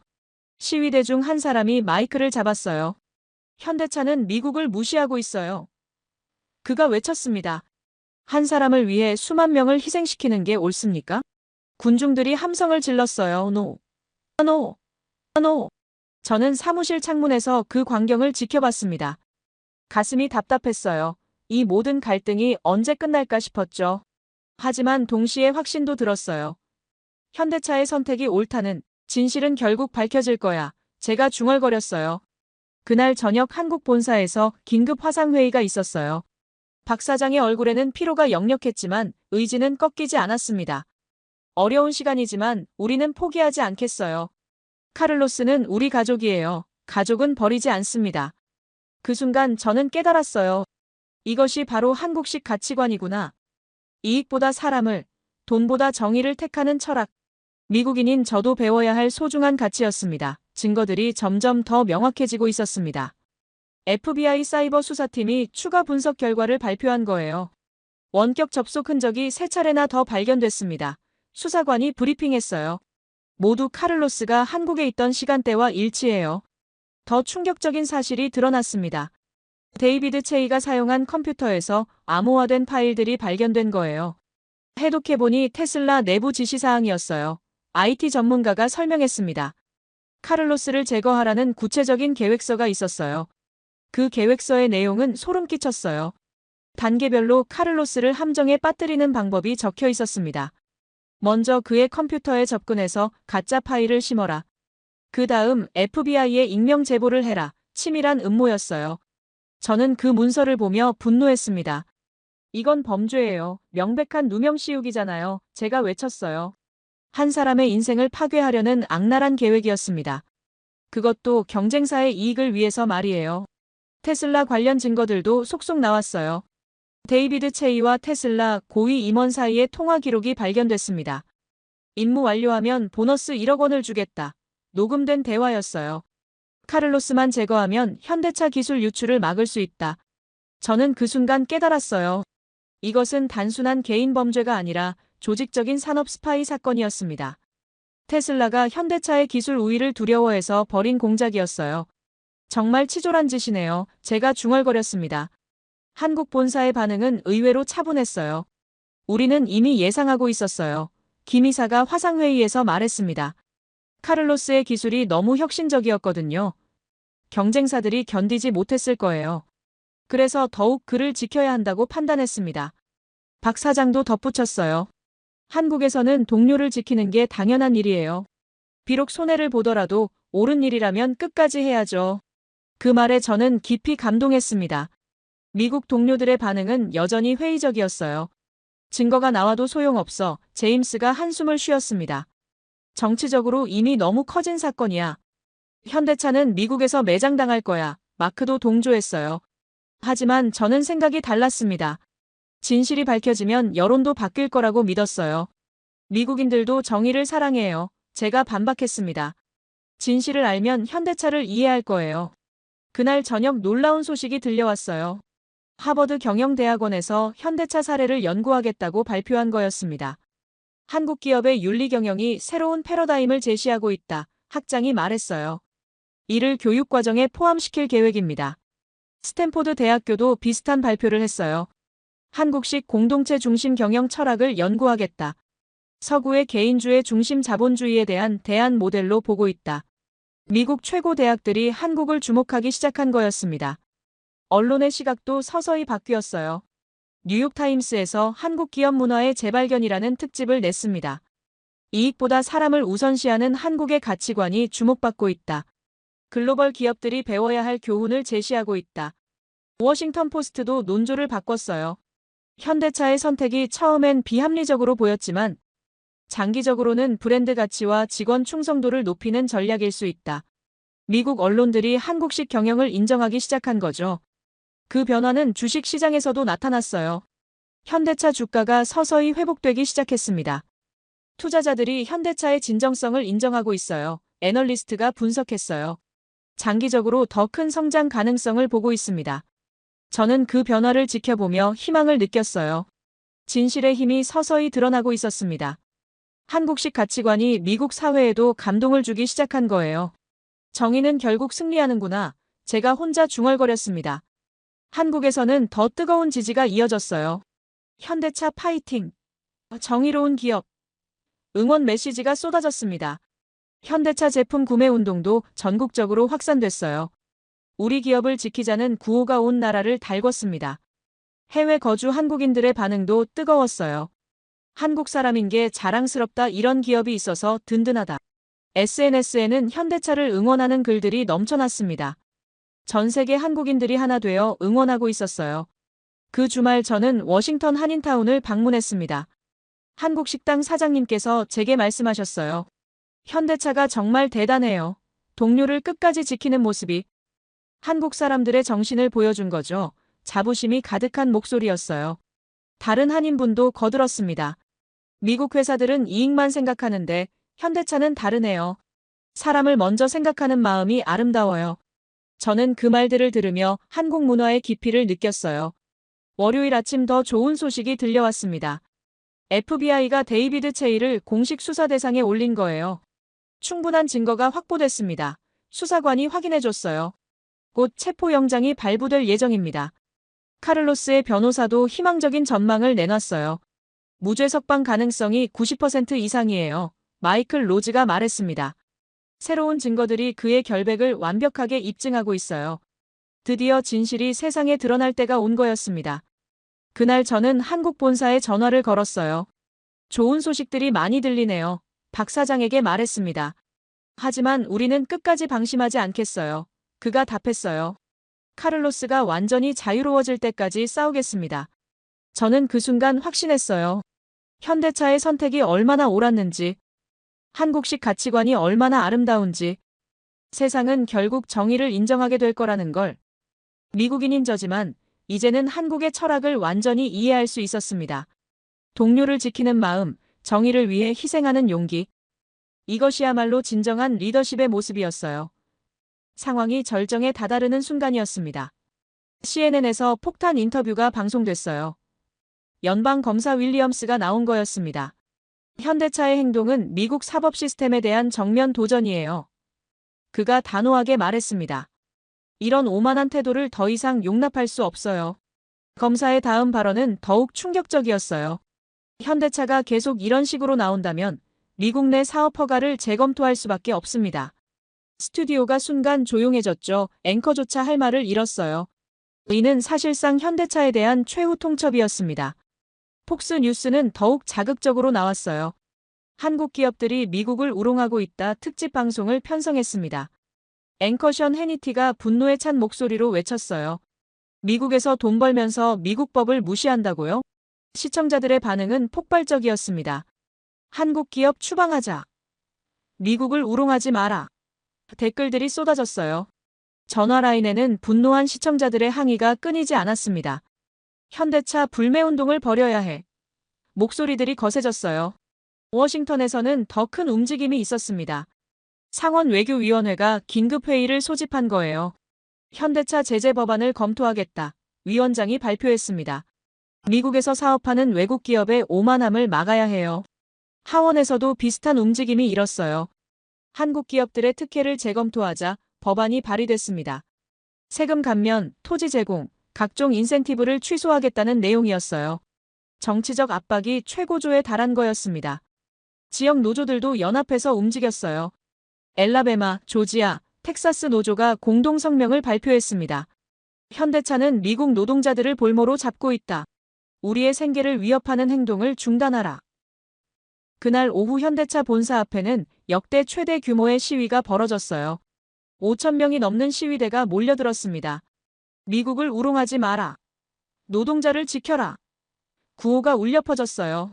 시위대 중 한 사람이 마이크를 잡았어요. 현대차는 미국을 무시하고 있어요. 그가 외쳤습니다. 한 사람을 위해 수만 명을 희생시키는 게 옳습니까? 군중들이 함성을 질렀어요. 노. 노. 노. 저는 사무실 창문에서 그 광경을 지켜봤습니다. 가슴이 답답했어요. 이 모든 갈등이 언제 끝날까 싶었죠. 하지만 동시에 확신도 들었어요. 현대차의 선택이 옳다는 진실은 결국 밝혀질 거야. 제가 중얼거렸어요. 그날 저녁 한국 본사에서 긴급 화상회의가 있었어요. 박 사장의 얼굴에는 피로가 역력했지만 의지는 꺾이지 않았습니다. 어려운 시간이지만 우리는 포기하지 않겠어요. 카를로스는 우리 가족이에요. 가족은 버리지 않습니다. 그 순간 저는 깨달았어요. 이것이 바로 한국식 가치관이구나. 이익보다 사람을, 돈보다 정의를 택하는 철학. 미국인인 저도 배워야 할 소중한 가치였습니다. 증거들이 점점 더 명확해지고 있었습니다. FBI 사이버 수사팀이 추가 분석 결과를 발표한 거예요. 원격 접속 흔적이 3차례나 더 발견됐습니다. 수사관이 브리핑했어요. 모두 카를로스가 한국에 있던 시간대와 일치해요. 더 충격적인 사실이 드러났습니다. 데이비드 체이가 사용한 컴퓨터에서 암호화된 파일들이 발견된 거예요. 해독해보니 테슬라 내부 지시사항이었어요. IT 전문가가 설명했습니다. 카를로스를 제거하라는 구체적인 계획서가 있었어요. 그 계획서의 내용은 소름 끼쳤어요. 단계별로 카를로스를 함정에 빠뜨리는 방법이 적혀 있었습니다. 먼저 그의 컴퓨터에 접근해서 가짜 파일을 심어라. 그 다음 FBI에 익명 제보를 해라. 치밀한 음모였어요. 저는 그 문서를 보며 분노했습니다. 이건 범죄예요. 명백한 누명 씌우기잖아요. 제가 외쳤어요. 한 사람의 인생을 파괴하려는 악랄한 계획이었습니다. 그것도 경쟁사의 이익을 위해서 말이에요. 테슬라 관련 증거들도 속속 나왔어요. 데이비드 체이와 테슬라 고위 임원 사이의 통화 기록이 발견됐습니다. 임무 완료하면 보너스 1억 원을 주겠다. 녹음된 대화였어요. 카를로스만 제거하면 현대차 기술 유출을 막을 수 있다. 저는 그 순간 깨달았어요. 이것은 단순한 개인 범죄가 아니라 조직적인 산업 스파이 사건이었습니다. 테슬라가 현대차의 기술 우위를 두려워해서 벌인 공작이었어요. 정말 치졸한 짓이네요. 제가 중얼거렸습니다. 한국 본사의 반응은 의외로 차분했어요. 우리는 이미 예상하고 있었어요. 김 이사가 화상회의에서 말했습니다. 카를로스의 기술이 너무 혁신적이었거든요. 경쟁사들이 견디지 못했을 거예요. 그래서 더욱 그를 지켜야 한다고 판단했습니다. 박 사장도 덧붙였어요. 한국에서는 동료를 지키는 게 당연한 일이에요. 비록 손해를 보더라도 옳은 일이라면 끝까지 해야죠. 그 말에 저는 깊이 감동했습니다. 미국 동료들의 반응은 여전히 회의적이었어요. 증거가 나와도 소용없어. 제임스가 한숨을 쉬었습니다. 정치적으로 이미 너무 커진 사건이야. 현대차는 미국에서 매장당할 거야. 마크도 동조했어요. 하지만 저는 생각이 달랐습니다. 진실이 밝혀지면 여론도 바뀔 거라고 믿었어요. 미국인들도 정의를 사랑해요. 제가 반박했습니다. 진실을 알면 현대차를 이해할 거예요. 그날 저녁 놀라운 소식이 들려왔어요. 하버드 경영대학원에서 현대차 사례를 연구하겠다고 발표한 거였습니다. 한국 기업의 윤리 경영이 새로운 패러다임을 제시하고 있다. 학장이 말했어요. 이를 교육과정에 포함시킬 계획입니다. 스탠포드 대학교도 비슷한 발표를 했어요. 한국식 공동체 중심 경영 철학을 연구하겠다. 서구의 개인주의 중심 자본주의에 대한 대안 모델로 보고 있다. 미국 최고 대학들이 한국을 주목하기 시작한 거였습니다. 언론의 시각도 서서히 바뀌었어요. 뉴욕타임스에서 한국 기업 문화의 재발견이라는 특집을 냈습니다. 이익보다 사람을 우선시하는 한국의 가치관이 주목받고 있다. 글로벌 기업들이 배워야 할 교훈을 제시하고 있다. 워싱턴 포스트도 논조를 바꿨어요. 현대차의 선택이 처음엔 비합리적으로 보였지만 장기적으로는 브랜드 가치와 직원 충성도를 높이는 전략일 수 있다. 미국 언론들이 한국식 경영을 인정하기 시작한 거죠. 그 변화는 주식 시장에서도 나타났어요. 현대차 주가가 서서히 회복되기 시작했습니다. 투자자들이 현대차의 진정성을 인정하고 있어요. 애널리스트가 분석했어요. 장기적으로 더 큰 성장 가능성을 보고 있습니다. 저는 그 변화를 지켜보며 희망을 느꼈어요. 진실의 힘이 서서히 드러나고 있었습니다. 한국식 가치관이 미국 사회에도 감동을 주기 시작한 거예요. 정의는 결국 승리하는구나. 제가 혼자 중얼거렸습니다. 한국에서는 더 뜨거운 지지가 이어졌어요. 현대차 파이팅! 정의로운 기업! 응원 메시지가 쏟아졌습니다. 현대차 제품 구매 운동도 전국적으로 확산됐어요. 우리 기업을 지키자는 구호가 온 나라를 달궜습니다. 해외 거주 한국인들의 반응도 뜨거웠어요. 한국 사람인 게 자랑스럽다, 이런 기업이 있어서 든든하다. SNS에는 현대차를 응원하는 글들이 넘쳐났습니다. 전 세계 한국인들이 하나 되어 응원하고 있었어요. 그 주말 저는 워싱턴 한인타운을 방문했습니다. 한국 식당 사장님께서 제게 말씀하셨어요. 현대차가 정말 대단해요. 동료를 끝까지 지키는 모습이. 한국 사람들의 정신을 보여준 거죠. 자부심이 가득한 목소리였어요. 다른 한인분도 거들었습니다. 미국 회사들은 이익만 생각하는데 현대차는 다르네요. 사람을 먼저 생각하는 마음이 아름다워요. 저는 그 말들을 들으며 한국 문화의 깊이를 느꼈어요. 월요일 아침 더 좋은 소식이 들려왔습니다. FBI가 데이비드 체이를 공식 수사 대상에 올린 거예요. 충분한 증거가 확보됐습니다. 수사관이 확인해줬어요. 곧 체포영장이 발부될 예정입니다. 카를로스의 변호사도 희망적인 전망을 내놨어요. 무죄 석방 가능성이 90% 이상이에요. 마이클 로즈가 말했습니다. 새로운 증거들이 그의 결백을 완벽하게 입증하고 있어요. 드디어 진실이 세상에 드러날 때가 온 거였습니다. 그날 저는 한국 본사에 전화를 걸었어요. 좋은 소식들이 많이 들리네요. 박 사장에게 말했습니다. 하지만 우리는 끝까지 방심하지 않겠어요. 그가 답했어요. 카를로스가 완전히 자유로워질 때까지 싸우겠습니다. 저는 그 순간 확신했어요. 현대차의 선택이 얼마나 옳았는지, 한국식 가치관이 얼마나 아름다운지, 세상은 결국 정의를 인정하게 될 거라는 걸. 미국인인 저지만 이제는 한국의 철학을 완전히 이해할 수 있었습니다. 동료를 지키는 마음, 정의를 위해 희생하는 용기. 이것이야말로 진정한 리더십의 모습이었어요. 상황이 절정에 다다르는 순간이었습니다. CNN에서 폭탄 인터뷰가 방송됐어요. 연방검사 윌리엄스가 나온 거였습니다. 현대차의 행동은 미국 사법 시스템에 대한 정면 도전이에요. 그가 단호하게 말했습니다. 이런 오만한 태도를 더 이상 용납할 수 없어요. 검사의 다음 발언은 더욱 충격적이었어요. 현대차가 계속 이런 식으로 나온다면 미국 내 사업 허가를 재검토할 수밖에 없습니다. 스튜디오가 순간 조용해졌죠. 앵커조차 할 말을 잃었어요. 이는 사실상 현대차에 대한 최후 통첩이었습니다. 폭스 뉴스는 더욱 자극적으로 나왔어요. 한국 기업들이 미국을 우롱하고 있다 특집 방송을 편성했습니다. 앵커 션 해니티가 분노에 찬 목소리로 외쳤어요. 미국에서 돈 벌면서 미국 법을 무시한다고요? 시청자들의 반응은 폭발적이었습니다. 한국 기업 추방하자. 미국을 우롱하지 마라. 댓글들이 쏟아졌어요. 전화 라인에는 분노한 시청자들의 항의가 끊이지 않았습니다. 현대차 불매운동을 벌여야 해. 목소리들이 거세졌어요. 워싱턴에서는 더 큰 움직임이 있었습니다. 상원 외교위원회가 긴급회의를 소집한 거예요. 현대차 제재 법안을 검토하겠다. 위원장이 발표했습니다. 미국에서 사업하는 외국 기업의 오만함을 막아야 해요. 하원에서도 비슷한 움직임이 일었어요. 한국 기업들의 특혜를 재검토하자 법안이 발의됐습니다. 세금 감면, 토지 제공, 각종 인센티브를 취소하겠다는 내용이었어요. 정치적 압박이 최고조에 달한 거였습니다. 지역 노조들도 연합해서 움직였어요. 엘라베마, 조지아, 텍사스 노조가 공동 성명을 발표했습니다. 현대차는 미국 노동자들을 볼모로 잡고 있다. 우리의 생계를 위협하는 행동을 중단하라. 그날 오후 현대차 본사 앞에는 역대 최대 규모의 시위가 벌어졌어요. 5,000명이 넘는 시위대가 몰려들었습니다. 미국을 우롱하지 마라. 노동자를 지켜라. 구호가 울려 퍼졌어요.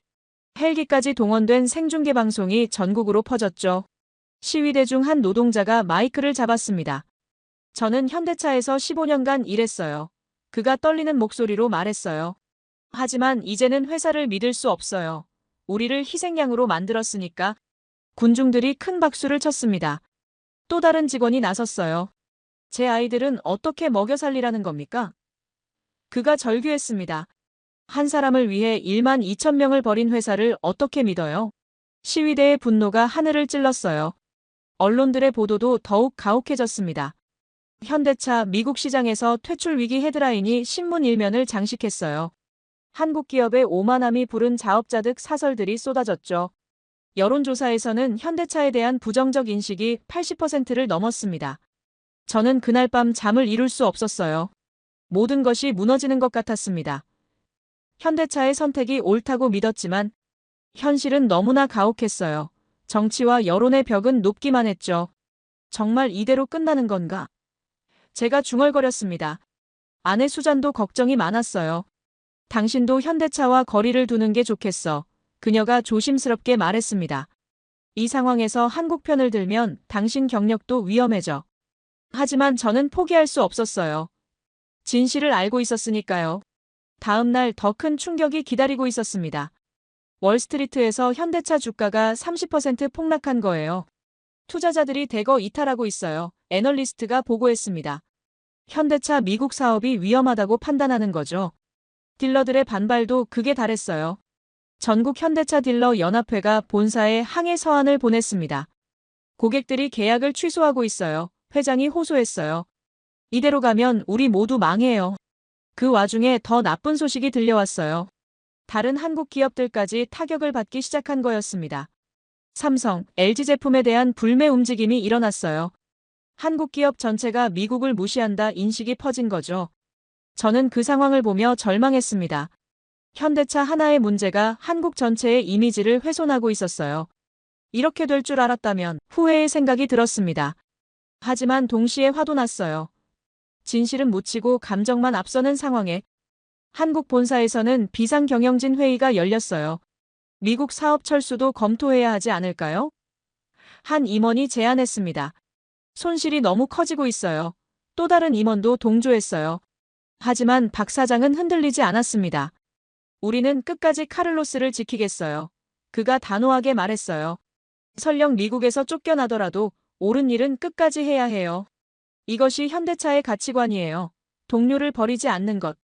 헬기까지 동원된 생중계 방송이 전국으로 퍼졌죠. 시위대 중 한 노동자가 마이크를 잡았습니다. 저는 현대차에서 15년간 일했어요. 그가 떨리는 목소리로 말했어요. 하지만 이제는 회사를 믿을 수 없어요. 우리를 희생양으로 만들었으니까. 군중들이 큰 박수를 쳤습니다. 또 다른 직원이 나섰어요. 제 아이들은 어떻게 먹여 살리라는 겁니까? 그가 절규했습니다. 한 사람을 위해 1만 2천 명을 버린 회사를 어떻게 믿어요? 시위대의 분노가 하늘을 찔렀어요. 언론들의 보도도 더욱 가혹해졌습니다. 현대차 미국 시장에서 퇴출 위기 헤드라인이 신문 일면을 장식했어요. 한국 기업의 오만함이 부른 자업자득 사설들이 쏟아졌죠. 여론조사에서는 현대차에 대한 부정적 인식이 80%를 넘었습니다. 저는 그날 밤 잠을 이룰 수 없었어요. 모든 것이 무너지는 것 같았습니다. 현대차의 선택이 옳다고 믿었지만 현실은 너무나 가혹했어요. 정치와 여론의 벽은 높기만 했죠. 정말 이대로 끝나는 건가? 제가 중얼거렸습니다. 아내 수잔도 걱정이 많았어요. 당신도 현대차와 거리를 두는 게 좋겠어. 그녀가 조심스럽게 말했습니다. 이 상황에서 한국 편을 들면 당신 경력도 위험해져. 하지만 저는 포기할 수 없었어요. 진실을 알고 있었으니까요. 다음 날 더 큰 충격이 기다리고 있었습니다. 월스트리트에서 현대차 주가가 30% 폭락한 거예요. 투자자들이 대거 이탈하고 있어요. 애널리스트가 보고했습니다. 현대차 미국 사업이 위험하다고 판단하는 거죠. 딜러들의 반발도 극에 달했어요. 전국 현대차 딜러 연합회가 본사에 항해 서한을 보냈습니다. 고객들이 계약을 취소하고 있어요. 회장이 호소했어요. 이대로 가면 우리 모두 망해요. 그 와중에 더 나쁜 소식이 들려왔어요. 다른 한국 기업들까지 타격을 받기 시작한 거였습니다. 삼성, LG 제품에 대한 불매 움직임이 일어났어요. 한국 기업 전체가 미국을 무시한다 인식이 퍼진 거죠. 저는 그 상황을 보며 절망했습니다. 현대차 하나의 문제가 한국 전체의 이미지를 훼손하고 있었어요. 이렇게 될 줄 알았다면 후회의 생각이 들었습니다. 하지만 동시에 화도 났어요. 진실은 묻히고 감정만 앞서는 상황에 한국 본사에서는 비상경영진 회의가 열렸어요. 미국 사업 철수도 검토해야 하지 않을까요? 한 임원이 제안했습니다. 손실이 너무 커지고 있어요. 또 다른 임원도 동조했어요. 하지만 박 사장은 흔들리지 않았습니다. 우리는 끝까지 카를로스를 지키겠어요. 그가 단호하게 말했어요. 설령 미국에서 쫓겨나더라도 옳은 일은 끝까지 해야 해요. 이것이 현대차의 가치관이에요. 동료를 버리지 않는 것.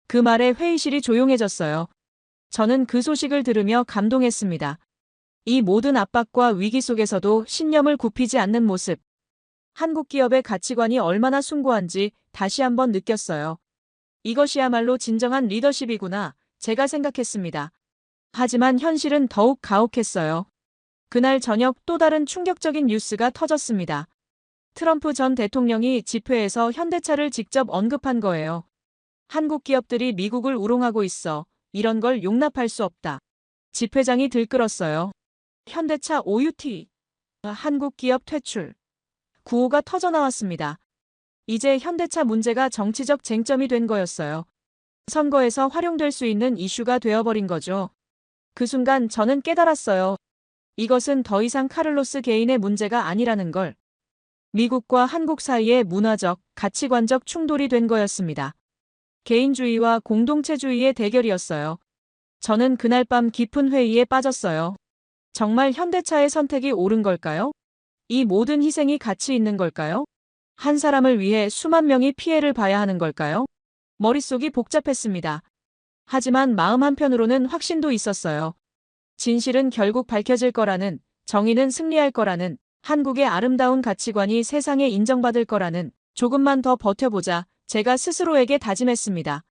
그 말에 회의실이 조용해졌어요. 저는 그 소식을 들으며 감동했습니다. 이 모든 압박과 위기 속에서도 신념을 굽히지 않는 모습. 한국 기업의 가치관이 얼마나 숭고한지 다시 한번 느꼈어요. 이것이야말로 진정한 리더십이구나, 제가 생각했습니다. 하지만 현실은 더욱 가혹했어요. 그날 저녁 또 다른 충격적인 뉴스가 터졌습니다. 트럼프 전 대통령이 집회에서 현대차를 직접 언급한 거예요. 한국 기업들이 미국을 우롱하고 있어. 이런 걸 용납할 수 없다. 집회장이 들끓었어요. 현대차 OUT. 한국 기업 퇴출. 구호가 터져나왔습니다. 이제 현대차 문제가 정치적 쟁점이 된 거였어요. 선거에서 활용될 수 있는 이슈가 되어버린 거죠. 그 순간 저는 깨달았어요. 이것은 더 이상 카를로스 개인의 문제가 아니라는 걸. 미국과 한국 사이의 문화적, 가치관적 충돌이 된 거였습니다. 개인주의와 공동체주의의 대결이었어요. 저는 그날 밤 깊은 회의에 빠졌어요. 정말 현대차의 선택이 옳은 걸까요? 이 모든 희생이 가치 있는 걸까요? 한 사람을 위해 수만 명이 피해를 봐야 하는 걸까요? 머릿속이 복잡했습니다. 하지만 마음 한편으로는 확신도 있었어요. 진실은 결국 밝혀질 거라는, 정의는 승리할 거라는, 한국의 아름다운 가치관이 세상에 인정받을 거라는, 조금만 더 버텨보자, 제가 스스로에게 다짐했습니다.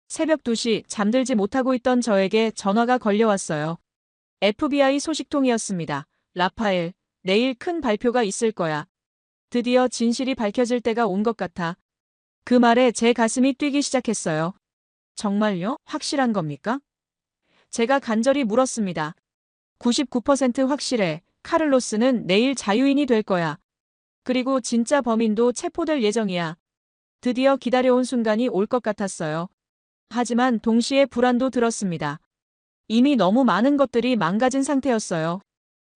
새벽 2시 잠들지 못하고 있던 저에게 전화가 걸려왔어요. FBI 소식통이었습니다. 라파엘, 내일 큰 발표가 있을 거야. 드디어 진실이 밝혀질 때가 온 것 같아. 그 말에 제 가슴이 뛰기 시작했어요. 정말요? 확실한 겁니까? 제가 간절히 물었습니다. 99% 확실해. 카를로스는 내일 자유인이 될 거야. 그리고 진짜 범인도 체포될 예정이야. 드디어 기다려온 순간이 올 것 같았어요. 하지만 동시에 불안도 들었습니다. 이미 너무 많은 것들이 망가진 상태였어요.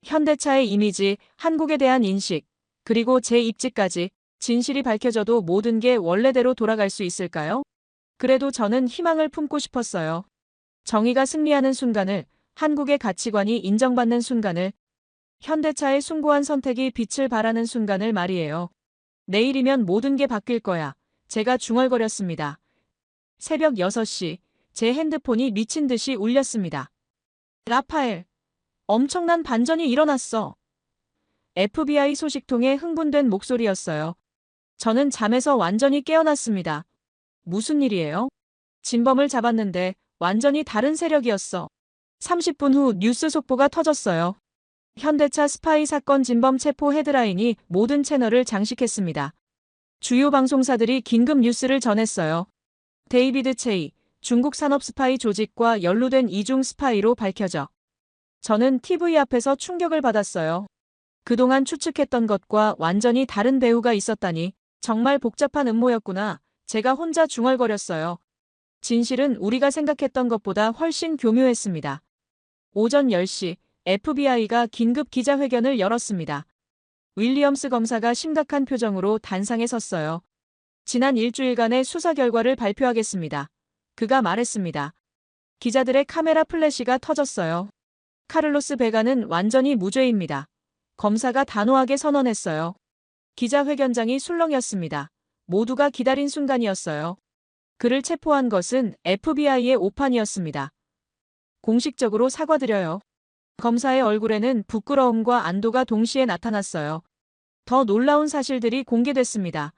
현대차의 이미지, 한국에 대한 인식, 그리고 제 입지까지. 진실이 밝혀져도 모든 게 원래대로 돌아갈 수 있을까요? 그래도 저는 희망을 품고 싶었어요. 정의가 승리하는 순간을, 한국의 가치관이 인정받는 순간을, 현대차의 숭고한 선택이 빛을 발하는 순간을 말이에요. 내일이면 모든 게 바뀔 거야. 제가 중얼거렸습니다. 새벽 6시, 제 핸드폰이 미친 듯이 울렸습니다. 라파엘, 엄청난 반전이 일어났어. FBI 소식통의 흥분된 목소리였어요. 저는 잠에서 완전히 깨어났습니다. 무슨 일이에요? 진범을 잡았는데 완전히 다른 세력이었어. 30분 후 뉴스 속보가 터졌어요. 현대차 스파이 사건 진범 체포 헤드라인이 모든 채널을 장식했습니다. 주요 방송사들이 긴급 뉴스를 전했어요. 데이비드 체이, 중국 산업 스파이 조직과 연루된 이중 스파이로 밝혀져. 저는 TV 앞에서 충격을 받았어요. 그동안 추측했던 것과 완전히 다른 배우가 있었다니 정말 복잡한 음모였구나. 제가 혼자 중얼거렸어요. 진실은 우리가 생각했던 것보다 훨씬 교묘했습니다. 오전 10시 FBI가 긴급 기자회견을 열었습니다. 윌리엄스 검사가 심각한 표정으로 단상에 섰어요. 지난 일주일간의 수사 결과를 발표하겠습니다. 그가 말했습니다. 기자들의 카메라 플래시가 터졌어요. 카를로스 베가는 완전히 무죄입니다. 검사가 단호하게 선언했어요. 기자회견장이 술렁였습니다. 모두가 기다린 순간이었어요. 그를 체포한 것은 FBI의 오판이었습니다. 공식적으로 사과드려요. 검사의 얼굴에는 부끄러움과 안도가 동시에 나타났어요. 더 놀라운 사실들이 공개됐습니다.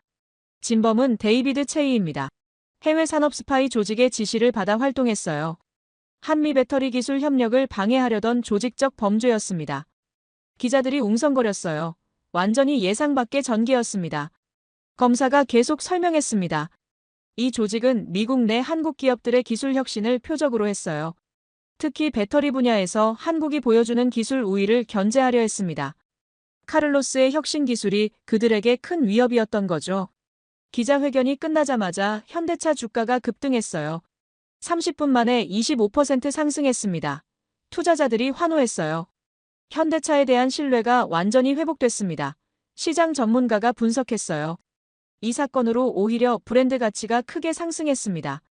진범은 데이비드 체이입니다. 해외 산업 스파이 조직의 지시를 받아 활동했어요. 한미 배터리 기술 협력을 방해하려던 조직적 범죄였습니다. 기자들이 웅성거렸어요. 완전히 예상 밖의 전개였습니다. 검사가 계속 설명했습니다. 이 조직은 미국 내 한국 기업들의 기술 혁신을 표적으로 했어요. 특히 배터리 분야에서 한국이 보여주는 기술 우위를 견제하려 했습니다. 카를로스의 혁신 기술이 그들에게 큰 위협이었던 거죠. 기자회견이 끝나자마자 현대차 주가가 급등했어요. 30분 만에 25% 상승했습니다. 투자자들이 환호했어요. 현대차에 대한 신뢰가 완전히 회복됐습니다. 시장 전문가가 분석했어요. 이 사건으로 오히려 브랜드 가치가 크게 상승했습니다.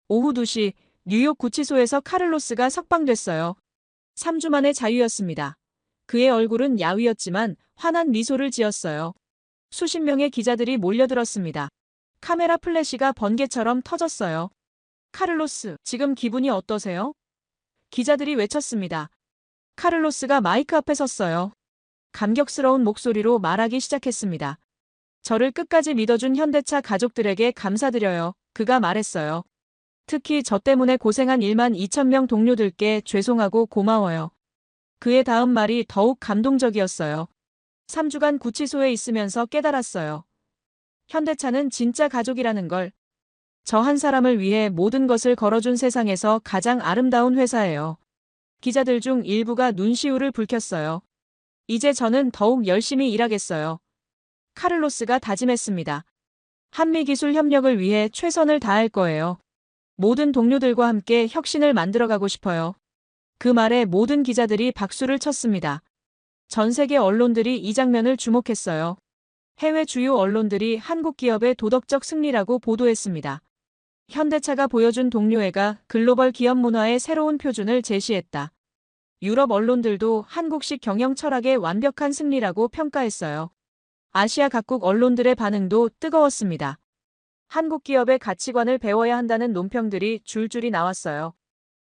오후 2시 뉴욕 구치소에서 카를로스가 석방됐어요. 3주 만에 자유였습니다. 그의 얼굴은 야위었지만 환한 미소를 지었어요. 수십 명의 기자들이 몰려들었습니다. 카메라 플래시가 번개처럼 터졌어요. 카를로스, 지금 기분이 어떠세요? 기자들이 외쳤습니다. 카를로스가 마이크 앞에 섰어요. 감격스러운 목소리로 말하기 시작했습니다. 저를 끝까지 믿어준 현대차 가족들에게 감사드려요. 그가 말했어요. 특히 저 때문에 고생한 1만 2천 명 동료들께 죄송하고 고마워요. 그의 다음 말이 더욱 감동적이었어요. 3주간 구치소에 있으면서 깨달았어요. 현대차는 진짜 가족이라는 걸. 저 한 사람을 위해 모든 것을 걸어준 세상에서 가장 아름다운 회사예요. 기자들 중 일부가 눈시울을 붉혔어요. 이제 저는 더욱 열심히 일하겠어요. 카를로스가 다짐했습니다. 한미 기술 협력을 위해 최선을 다할 거예요. 모든 동료들과 함께 혁신을 만들어가고 싶어요. 그 말에 모든 기자들이 박수를 쳤습니다. 전 세계 언론들이 이 장면을 주목했어요. 해외 주요 언론들이 한국 기업의 도덕적 승리라고 보도했습니다. 현대차가 보여준 동료애가 글로벌 기업 문화의 새로운 표준을 제시했다. 유럽 언론들도 한국식 경영 철학의 완벽한 승리라고 평가했어요. 아시아 각국 언론들의 반응도 뜨거웠습니다. 한국 기업의 가치관을 배워야 한다는 논평들이 줄줄이 나왔어요.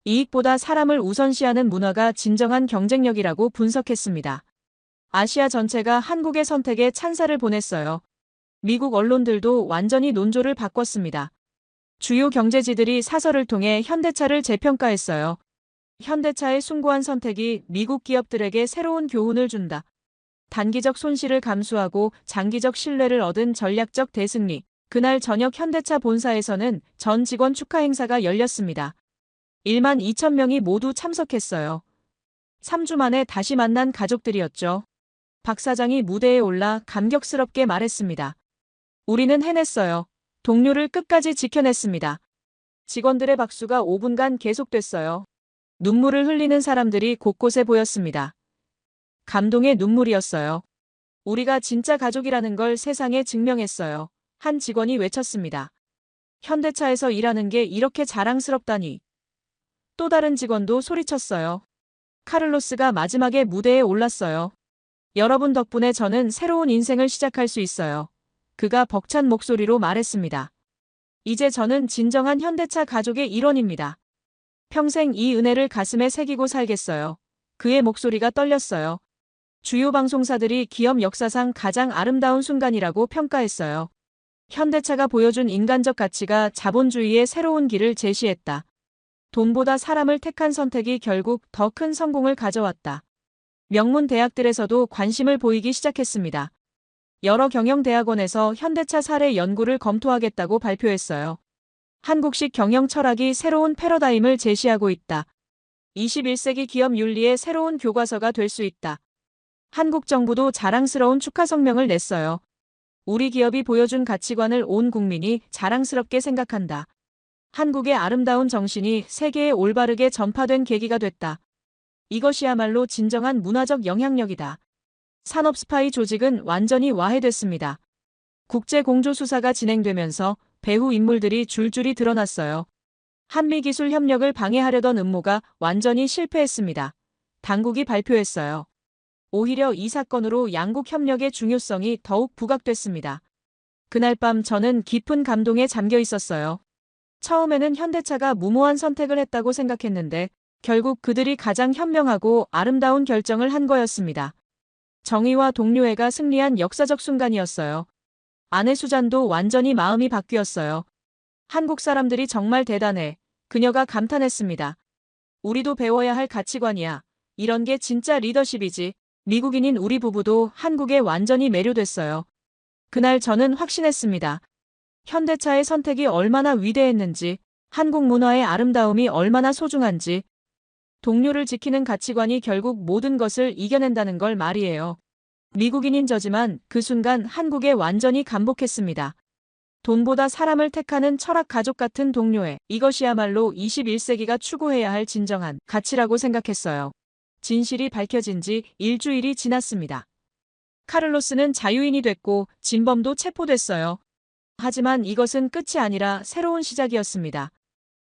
이익보다 사람을 우선시하는 문화가 진정한 경쟁력이라고 분석했습니다. 아시아 전체가 한국의 선택에 찬사를 보냈어요. 미국 언론들도 완전히 논조를 바꿨습니다. 주요 경제지들이 사설을 통해 현대차를 재평가했어요. 현대차의 숭고한 선택이 미국 기업들에게 새로운 교훈을 준다. 단기적 손실을 감수하고 장기적 신뢰를 얻은 전략적 대승리. 그날 저녁 현대차 본사에서는 전 직원 축하 행사가 열렸습니다. 1만 2천 명이 모두 참석했어요. 3주 만에 다시 만난 가족들이었죠. 박 사장이 무대에 올라 감격스럽게 말했습니다. 우리는 해냈어요. 동료를 끝까지 지켜냈습니다. 직원들의 박수가 5분간 계속됐어요. 눈물을 흘리는 사람들이 곳곳에 보였습니다. 감동의 눈물이었어요. 우리가 진짜 가족이라는 걸 세상에 증명했어요. 한 직원이 외쳤습니다. 현대차에서 일하는 게 이렇게 자랑스럽다니. 또 다른 직원도 소리쳤어요. 카를로스가 마지막에 무대에 올랐어요. 여러분 덕분에 저는 새로운 인생을 시작할 수 있어요. 그가 벅찬 목소리로 말했습니다. 이제 저는 진정한 현대차 가족의 일원입니다. 평생 이 은혜를 가슴에 새기고 살겠어요. 그의 목소리가 떨렸어요. 주요 방송사들이 기업 역사상 가장 아름다운 순간이라고 평가했어요. 현대차가 보여준 인간적 가치가 자본주의의 새로운 길을 제시했다. 돈보다 사람을 택한 선택이 결국 더 큰 성공을 가져왔다. 명문 대학들에서도 관심을 보이기 시작했습니다. 여러 경영대학원에서 현대차 사례 연구를 검토하겠다고 발표했어요. 한국식 경영 철학이 새로운 패러다임을 제시하고 있다. 21세기 기업 윤리의 새로운 교과서가 될 수 있다. 한국 정부도 자랑스러운 축하 성명을 냈어요. 우리 기업이 보여준 가치관을 온 국민이 자랑스럽게 생각한다. 한국의 아름다운 정신이 세계에 올바르게 전파된 계기가 됐다. 이것이야말로 진정한 문화적 영향력이다. 산업 스파이 조직은 완전히 와해됐습니다. 국제 공조 수사가 진행되면서 배후 인물들이 줄줄이 드러났어요. 한미 기술 협력을 방해하려던 음모가 완전히 실패했습니다. 당국이 발표했어요. 오히려 이 사건으로 양국 협력의 중요성이 더욱 부각됐습니다. 그날 밤 저는 깊은 감동에 잠겨 있었어요. 처음에는 현대차가 무모한 선택을 했다고 생각했는데 결국 그들이 가장 현명하고 아름다운 결정을 한 거였습니다. 정의와 동료애가 승리한 역사적 순간이었어요. 아내 수잔도 완전히 마음이 바뀌었어요. 한국 사람들이 정말 대단해. 그녀가 감탄했습니다. 우리도 배워야 할 가치관이야. 이런 게 진짜 리더십이지. 미국인인 우리 부부도 한국에 완전히 매료됐어요. 그날 저는 확신했습니다. 현대차의 선택이 얼마나 위대했는지, 한국 문화의 아름다움이 얼마나 소중한지, 동료를 지키는 가치관이 결국 모든 것을 이겨낸다는 걸 말이에요. 미국인인 저지만 그 순간 한국에 완전히 감복했습니다. 돈보다 사람을 택하는 철학 가족 같은 동료애. 이것이야말로 21세기가 추구해야 할 진정한 가치라고 생각했어요. 진실이 밝혀진 지 일주일이 지났습니다. 카를로스는 자유인이 됐고 진범도 체포됐어요. 하지만 이것은 끝이 아니라 새로운 시작이었습니다.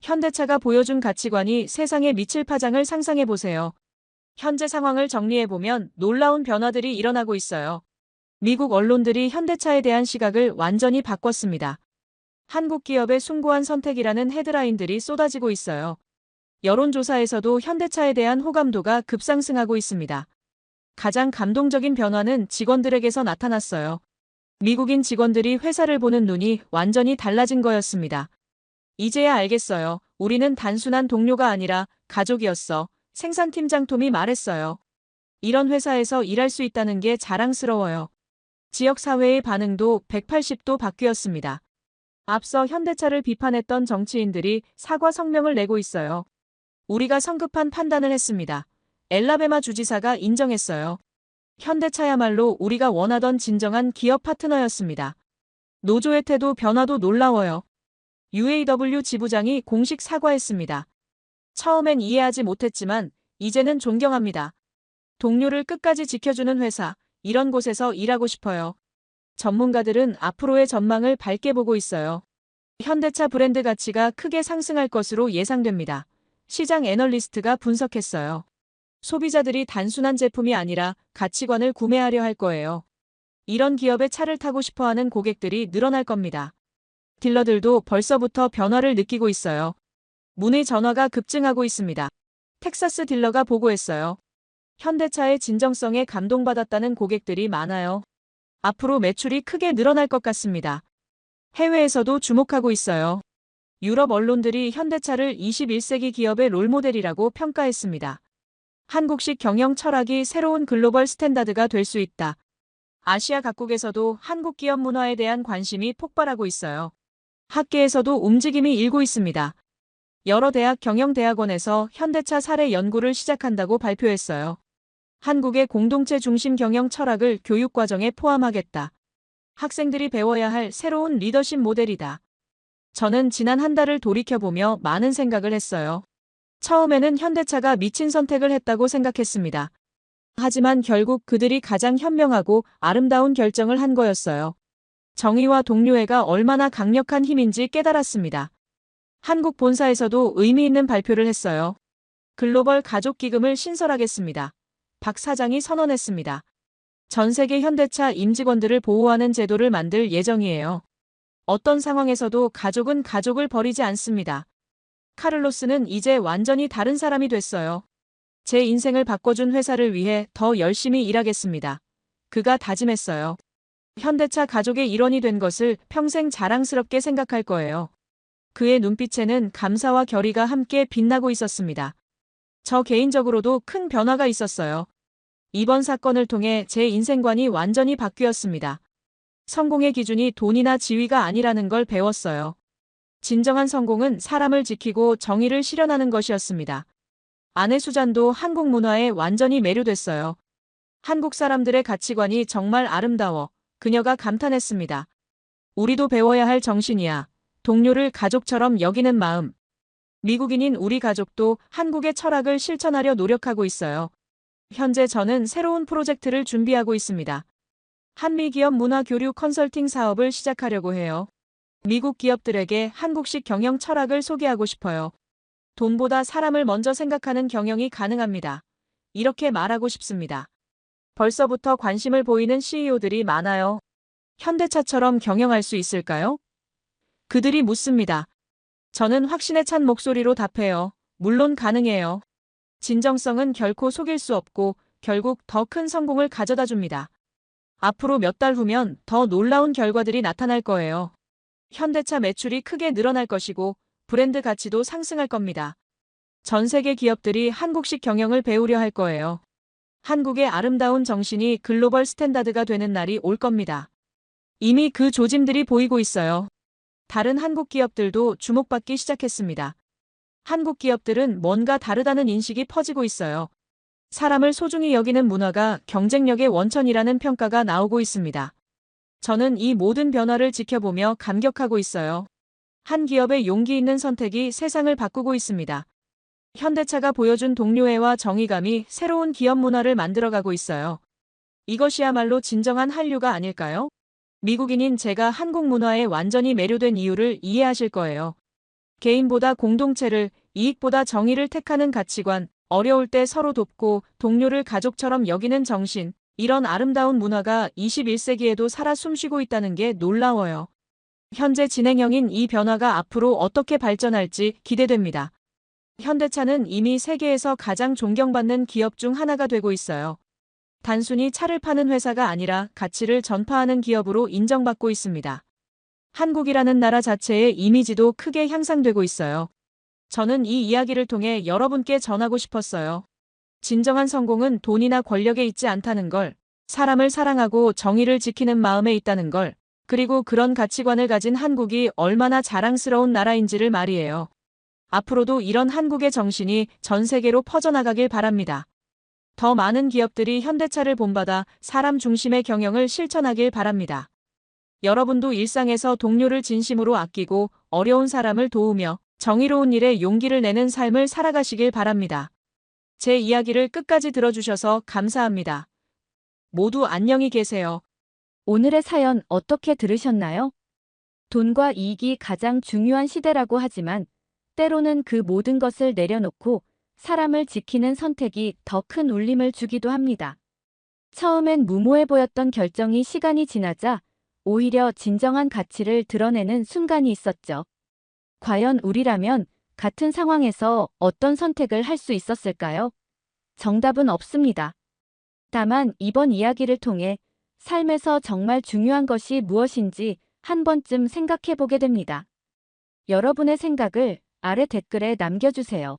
현대차가 보여준 가치관이 세상에 미칠 파장을 상상해보세요. 현재 상황을 정리해보면 놀라운 변화들이 일어나고 있어요. 미국 언론들이 현대차에 대한 시각을 완전히 바꿨습니다. 한국 기업의 숭고한 선택이라는 헤드라인들이 쏟아지고 있어요. 여론조사에서도 현대차에 대한 호감도가 급상승하고 있습니다. 가장 감동적인 변화는 직원들에게서 나타났어요. 미국인 직원들이 회사를 보는 눈이 완전히 달라진 거였습니다. 이제야 알겠어요. 우리는 단순한 동료가 아니라 가족이었어. 생산팀장 톰이 말했어요. 이런 회사에서 일할 수 있다는 게 자랑스러워요. 지역사회의 반응도 180도 바뀌었습니다. 앞서 현대차를 비판했던 정치인들이 사과 성명을 내고 있어요. 우리가 성급한 판단을 했습니다. 엘라베마 주지사가 인정했어요. 현대차야말로 우리가 원하던 진정한 기업 파트너였습니다. 노조의 태도 변화도 놀라워요. UAW 지부장이 공식 사과했습니다. 처음엔 이해하지 못했지만 이제는 존경합니다. 동료를 끝까지 지켜주는 회사, 이런 곳에서 일하고 싶어요. 전문가들은 앞으로의 전망을 밝게 보고 있어요. 현대차 브랜드 가치가 크게 상승할 것으로 예상됩니다. 시장 애널리스트가 분석했어요. 소비자들이 단순한 제품이 아니라 가치관을 구매하려 할 거예요. 이런 기업의 차를 타고 싶어하는 고객들이 늘어날 겁니다. 딜러들도 벌써부터 변화를 느끼고 있어요. 문의 전화가 급증하고 있습니다. 텍사스 딜러가 보고했어요. 현대차의 진정성에 감동받았다는 고객들이 많아요. 앞으로 매출이 크게 늘어날 것 같습니다. 해외에서도 주목하고 있어요. 유럽 언론들이 현대차를 21세기 기업의 롤모델이라고 평가했습니다. 한국식 경영 철학이 새로운 글로벌 스탠다드가 될 수 있다. 아시아 각국에서도 한국 기업 문화에 대한 관심이 폭발하고 있어요. 학계에서도 움직임이 일고 있습니다. 여러 대학 경영대학원에서 현대차 사례 연구를 시작한다고 발표했어요. 한국의 공동체 중심 경영 철학을 교육과정에 포함하겠다. 학생들이 배워야 할 새로운 리더십 모델이다. 저는 지난 한 달을 돌이켜보며 많은 생각을 했어요. 처음에는 현대차가 미친 선택을 했다고 생각했습니다. 하지만 결국 그들이 가장 현명하고 아름다운 결정을 한 거였어요. 정의와 동료애가 얼마나 강력한 힘인지 깨달았습니다. 한국 본사에서도 의미 있는 발표를 했어요. 글로벌 가족기금을 신설하겠습니다. 박 사장이 선언했습니다. 전 세계 현대차 임직원들을 보호하는 제도를 만들 예정이에요. 어떤 상황에서도 가족은 가족을 버리지 않습니다. 카를로스는 이제 완전히 다른 사람이 됐어요. 제 인생을 바꿔준 회사를 위해 더 열심히 일하겠습니다. 그가 다짐했어요. 현대차 가족의 일원이 된 것을 평생 자랑스럽게 생각할 거예요. 그의 눈빛에는 감사와 결의가 함께 빛나고 있었습니다. 저 개인적으로도 큰 변화가 있었어요. 이번 사건을 통해 제 인생관이 완전히 바뀌었습니다. 성공의 기준이 돈이나 지위가 아니라는 걸 배웠어요. 진정한 성공은 사람을 지키고 정의를 실현하는 것이었습니다. 아내 수잔도 한국 문화에 완전히 매료됐어요. 한국 사람들의 가치관이 정말 아름다워. 그녀가 감탄했습니다. 우리도 배워야 할 정신이야. 동료를 가족처럼 여기는 마음. 미국인인 우리 가족도 한국의 철학을 실천하려 노력하고 있어요. 현재 저는 새로운 프로젝트를 준비하고 있습니다. 한미 기업 문화 교류 컨설팅 사업을 시작하려고 해요. 미국 기업들에게 한국식 경영 철학을 소개하고 싶어요. 돈보다 사람을 먼저 생각하는 경영이 가능합니다. 이렇게 말하고 싶습니다. 벌써부터 관심을 보이는 CEO들이 많아요. 현대차처럼 경영할 수 있을까요? 그들이 묻습니다. 저는 확신에 찬 목소리로 답해요. 물론 가능해요. 진정성은 결코 속일 수 없고 결국 더 큰 성공을 가져다 줍니다. 앞으로 몇 달 후면 더 놀라운 결과들이 나타날 거예요. 현대차 매출이 크게 늘어날 것이고 브랜드 가치도 상승할 겁니다. 전 세계 기업들이 한국식 경영을 배우려 할 거예요. 한국의 아름다운 정신이 글로벌 스탠다드가 되는 날이 올 겁니다. 이미 그 조짐들이 보이고 있어요. 다른 한국 기업들도 주목받기 시작했습니다. 한국 기업들은 뭔가 다르다는 인식이 퍼지고 있어요. 사람을 소중히 여기는 문화가 경쟁력의 원천이라는 평가가 나오고 있습니다. 저는 이 모든 변화를 지켜보며 감격하고 있어요. 한 기업의 용기 있는 선택이 세상을 바꾸고 있습니다. 현대차가 보여준 동료애와 정의감이 새로운 기업 문화를 만들어가고 있어요. 이것이야말로 진정한 한류가 아닐까요? 미국인인 제가 한국 문화에 완전히 매료된 이유를 이해하실 거예요. 개인보다 공동체를, 이익보다 정의를 택하는 가치관, 어려울 때 서로 돕고 동료를 가족처럼 여기는 정신, 이런 아름다운 문화가 21세기에도 살아 숨쉬고 있다는 게 놀라워요. 현재 진행형인 이 변화가 앞으로 어떻게 발전할지 기대됩니다. 현대차는 이미 세계에서 가장 존경받는 기업 중 하나가 되고 있어요. 단순히 차를 파는 회사가 아니라 가치를 전파하는 기업으로 인정받고 있습니다. 한국이라는 나라 자체의 이미지도 크게 향상되고 있어요. 저는 이 이야기를 통해 여러분께 전하고 싶었어요. 진정한 성공은 돈이나 권력에 있지 않다는 걸, 사람을 사랑하고 정의를 지키는 마음에 있다는 걸, 그리고 그런 가치관을 가진 한국이 얼마나 자랑스러운 나라인지를 말이에요. 앞으로도 이런 한국의 정신이 전 세계로 퍼져나가길 바랍니다. 더 많은 기업들이 현대차를 본받아 사람 중심의 경영을 실천하길 바랍니다. 여러분도 일상에서 동료를 진심으로 아끼고 어려운 사람을 도우며 정의로운 일에 용기를 내는 삶을 살아가시길 바랍니다. 제 이야기를 끝까지 들어주셔서 감사합니다. 모두 안녕히 계세요. 오늘의 사연 어떻게 들으셨나요? 돈과 이익이 가장 중요한 시대라고 하지만 때로는 그 모든 것을 내려놓고 사람을 지키는 선택이 더 큰 울림을 주기도 합니다. 처음엔 무모해 보였던 결정이 시간이 지나자 오히려 진정한 가치를 드러내는 순간이 있었죠. 과연 우리라면 같은 상황에서 어떤 선택을 할 수 있었을까요? 정답은 없습니다. 다만 이번 이야기를 통해 삶에서 정말 중요한 것이 무엇인지 한 번쯤 생각해 보게 됩니다. 여러분의 생각을 아래 댓글에 남겨주세요.